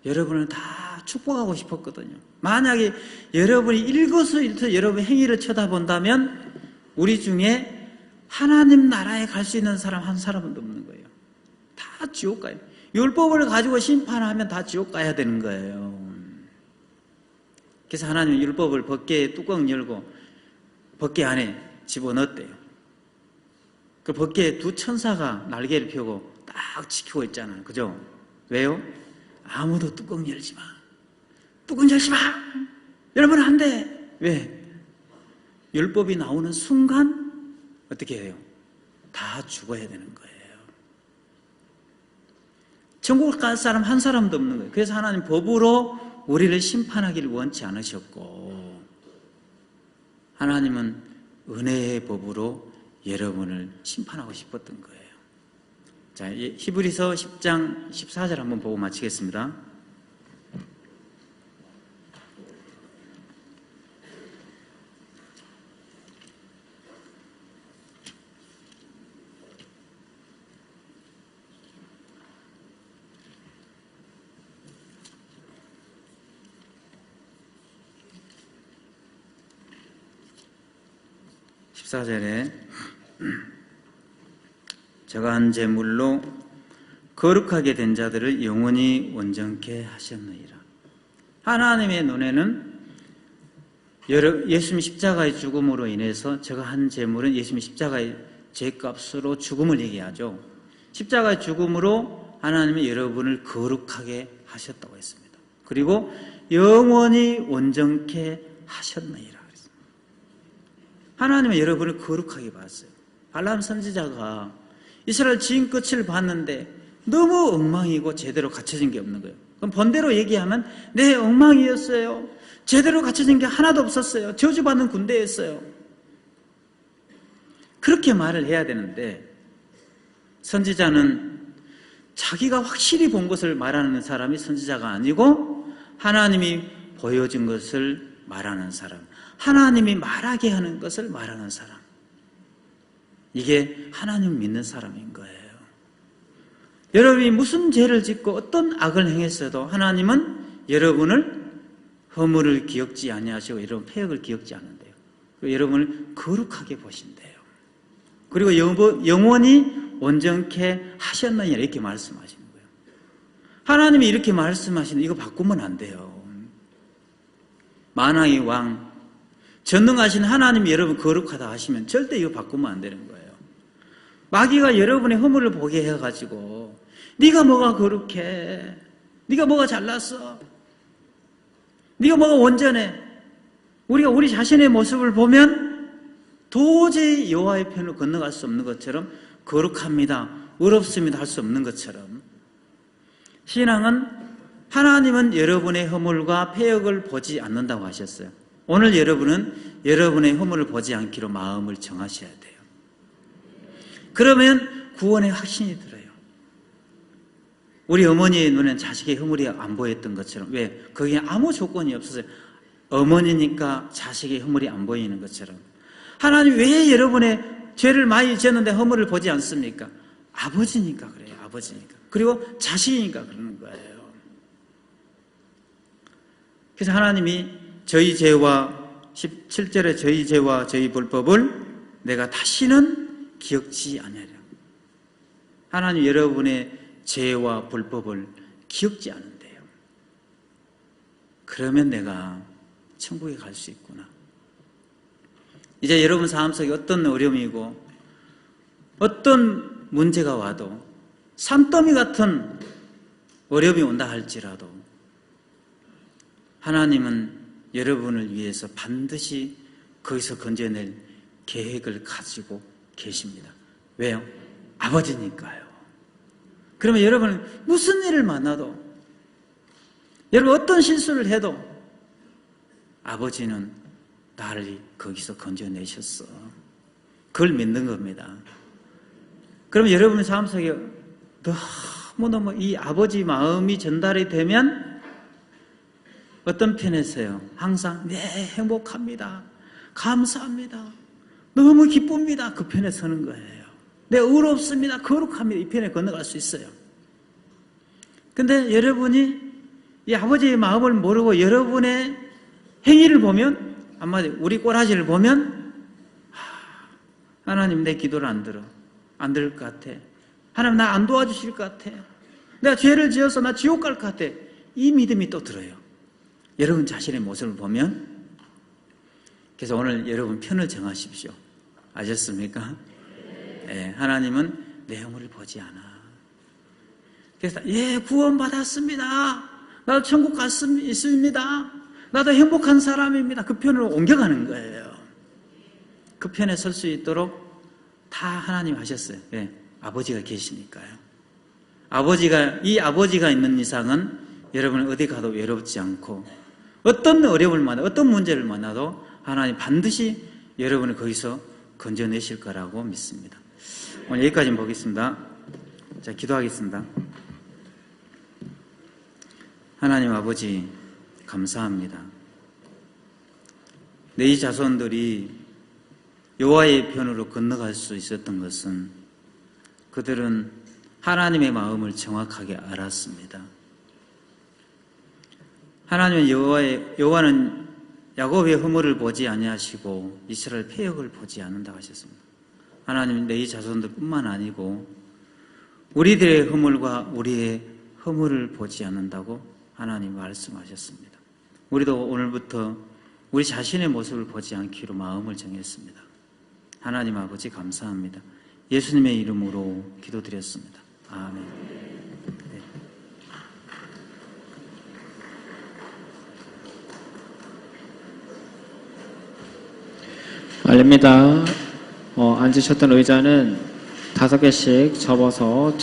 여러분을 다 축복하고 싶었거든요. 만약에 여러분이 일거수일투 여러분의 행위를 쳐다본다면 우리 중에 하나님 나라에 갈 수 있는 사람 한 사람은 없는 거예요. 다 지옥 가요. 율법을 가지고 심판하면 다 지옥 가야 되는 거예요. 그래서 하나님은 율법을 법궤에 뚜껑 열고 법궤 안에 집어넣었대요. 그 법궤에 두 천사가 날개를 펴고 딱 지키고 있잖아요. 그죠? 왜요? 아무도 뚜껑 열지 마. 뚜껑 열지 마. 여러분 안 돼. 왜? 율법이 나오는 순간 어떻게 해요? 다 죽어야 되는 거예요. 천국 갈 사람 한 사람도 없는 거예요. 그래서 하나님 법으로 우리를 심판하기를 원치 않으셨고 하나님은 은혜의 법으로 여러분을 심판하고 싶었던 거예요. 자, 히브리서 10장 14절 한번 보고 마치겠습니다. (14절에) 저가한 제물로 거룩하게 된 자들을 영원히 온전케 하셨느니라. 하나님의 눈에는 예수님 십자가의 죽음으로 인해서 저가한 제물은 예수님 십자가의 죄값으로 죽음을 얘기하죠. 십자가의 죽음으로 하나님이 여러분을 거룩하게 하셨다고 했습니다. 그리고 영원히 온전케 하셨느니라. 하나님은 여러분을 거룩하게 봤어요. 발람 선지자가 이스라엘 지은 끝을 봤는데 너무 엉망이고 제대로 갖춰진 게 없는 거예요. 그럼 번대로 얘기하면 네, 엉망이었어요. 제대로 갖춰진 게 하나도 없었어요. 저주받는 군대였어요. 그렇게 말을 해야 되는데 선지자는 자기가 확실히 본 것을 말하는 사람이 선지자가 아니고 하나님이 보여준 것을 말하는 사람, 하나님이 말하게 하는 것을 말하는 사람. 이게 하나님 믿는 사람인 거예요. 여러분이 무슨 죄를 짓고 어떤 악을 행했어도 하나님은 여러분을 허물을 기억지 아니하시고 여러분 패역을 기억지 않는데요. 여러분을 거룩하게 보신대요. 그리고 영원히 온전케 하셨느냐 이렇게 말씀하시는 거예요. 하나님이 이렇게 말씀하시는 이거 바꾸면 안 돼요. 만왕의 왕 전능하신 하나님이 여러분 거룩하다 하시면 절대 이거 바꾸면 안 되는 거예요. 마귀가 여러분의 허물을 보게 해가지고 네가 뭐가 거룩해? 네가 뭐가 잘났어? 네가 뭐가 온전해? 우리가 우리 자신의 모습을 보면 도저히 여호와의 편을 건너갈 수 없는 것처럼 거룩합니다, 의롭습니다 할 수 없는 것처럼 신앙은 하나님은 여러분의 허물과 패역을 보지 않는다고 하셨어요. 오늘 여러분은 여러분의 허물을 보지 않기로 마음을 정하셔야 돼요. 그러면 구원의 확신이 들어요. 우리 어머니의 눈엔 자식의 허물이 안 보였던 것처럼, 왜? 거기에 아무 조건이 없었어요. 어머니니까 자식의 허물이 안 보이는 것처럼. 하나님 왜 여러분의 죄를 많이 지었는데 허물을 보지 않습니까? 아버지니까 그래요. 아버지니까. 그리고 자식이니까 그러는 거예요. 그래서 하나님이 저희 죄와 17절에 저희 죄와 저희 불법을 내가 다시는 기억지 아니하리라. 하나님 여러분의 죄와 불법을 기억지 않는데요. 그러면 내가 천국에 갈 수 있구나. 이제 여러분 삶 속에 어떤 어려움이고 어떤 문제가 와도 산더미 같은 어려움이 온다 할지라도 하나님은 여러분을 위해서 반드시 거기서 건져낼 계획을 가지고 계십니다. 왜요? 아버지니까요. 그러면 여러분은 무슨 일을 만나도, 여러분 어떤 실수를 해도 아버지는 나를 거기서 건져내셨어. 그걸 믿는 겁니다. 그러면 여러분의 삶 속에 너무너무 이 아버지 마음이 전달이 되면 어떤 편에서요? 항상 네, 행복합니다. 감사합니다. 너무 기쁩니다. 그 편에 서는 거예요. 네, 의롭습니다. 거룩합니다. 이 편에 건너갈 수 있어요. 근데 여러분이 이 아버지의 마음을 모르고 여러분의 행위를 보면, 한마디로 우리 꼬라지를 보면 하나님 내 기도를 안 들을 것 같아. 하나님 나 안 도와주실 것 같아. 내가 죄를 지어서 나 지옥 갈 것 같아. 이 믿음이 또 들어요. 여러분 자신의 모습을 보면. 그래서 오늘 여러분 편을 정하십시오. 아셨습니까? 네, 하나님은 내 허물을 보지 않아. 그래서 예, 구원받았습니다. 나도 천국 갈 수 있습니다. 나도 행복한 사람입니다. 그 편으로 옮겨가는 거예요. 그 편에 설 수 있도록 다 하나님 하셨어요. 네, 아버지가 계시니까요. 이 아버지가 있는 이상은 여러분은 어디 가도 외롭지 않고 어떤 어려움을 만나도 어떤 문제를 만나도 하나님 반드시 여러분을 거기서 건져내실 거라고 믿습니다. 오늘 여기까지 보겠습니다. 자, 기도하겠습니다. 하나님 아버지 감사합니다. 내 자손들이 여호와의 편으로 건너갈 수 있었던 것은 그들은 하나님의 마음을 정확하게 알았습니다. 하나님은 여호와는 야곱의 허물을 보지 아니하시고 이스라엘 패역을 보지 않는다고 하셨습니다. 하나님 내 자손들뿐만 아니고 우리들의 허물과 우리의 허물을 보지 않는다고 하나님 말씀하셨습니다. 우리도 오늘부터 우리 자신의 모습을 보지 않기로 마음을 정했습니다. 하나님 아버지 감사합니다. 예수님의 이름으로 기도드렸습니다. 아멘. 네. 알립니다. 앉으셨던 의자는 5개씩 접어서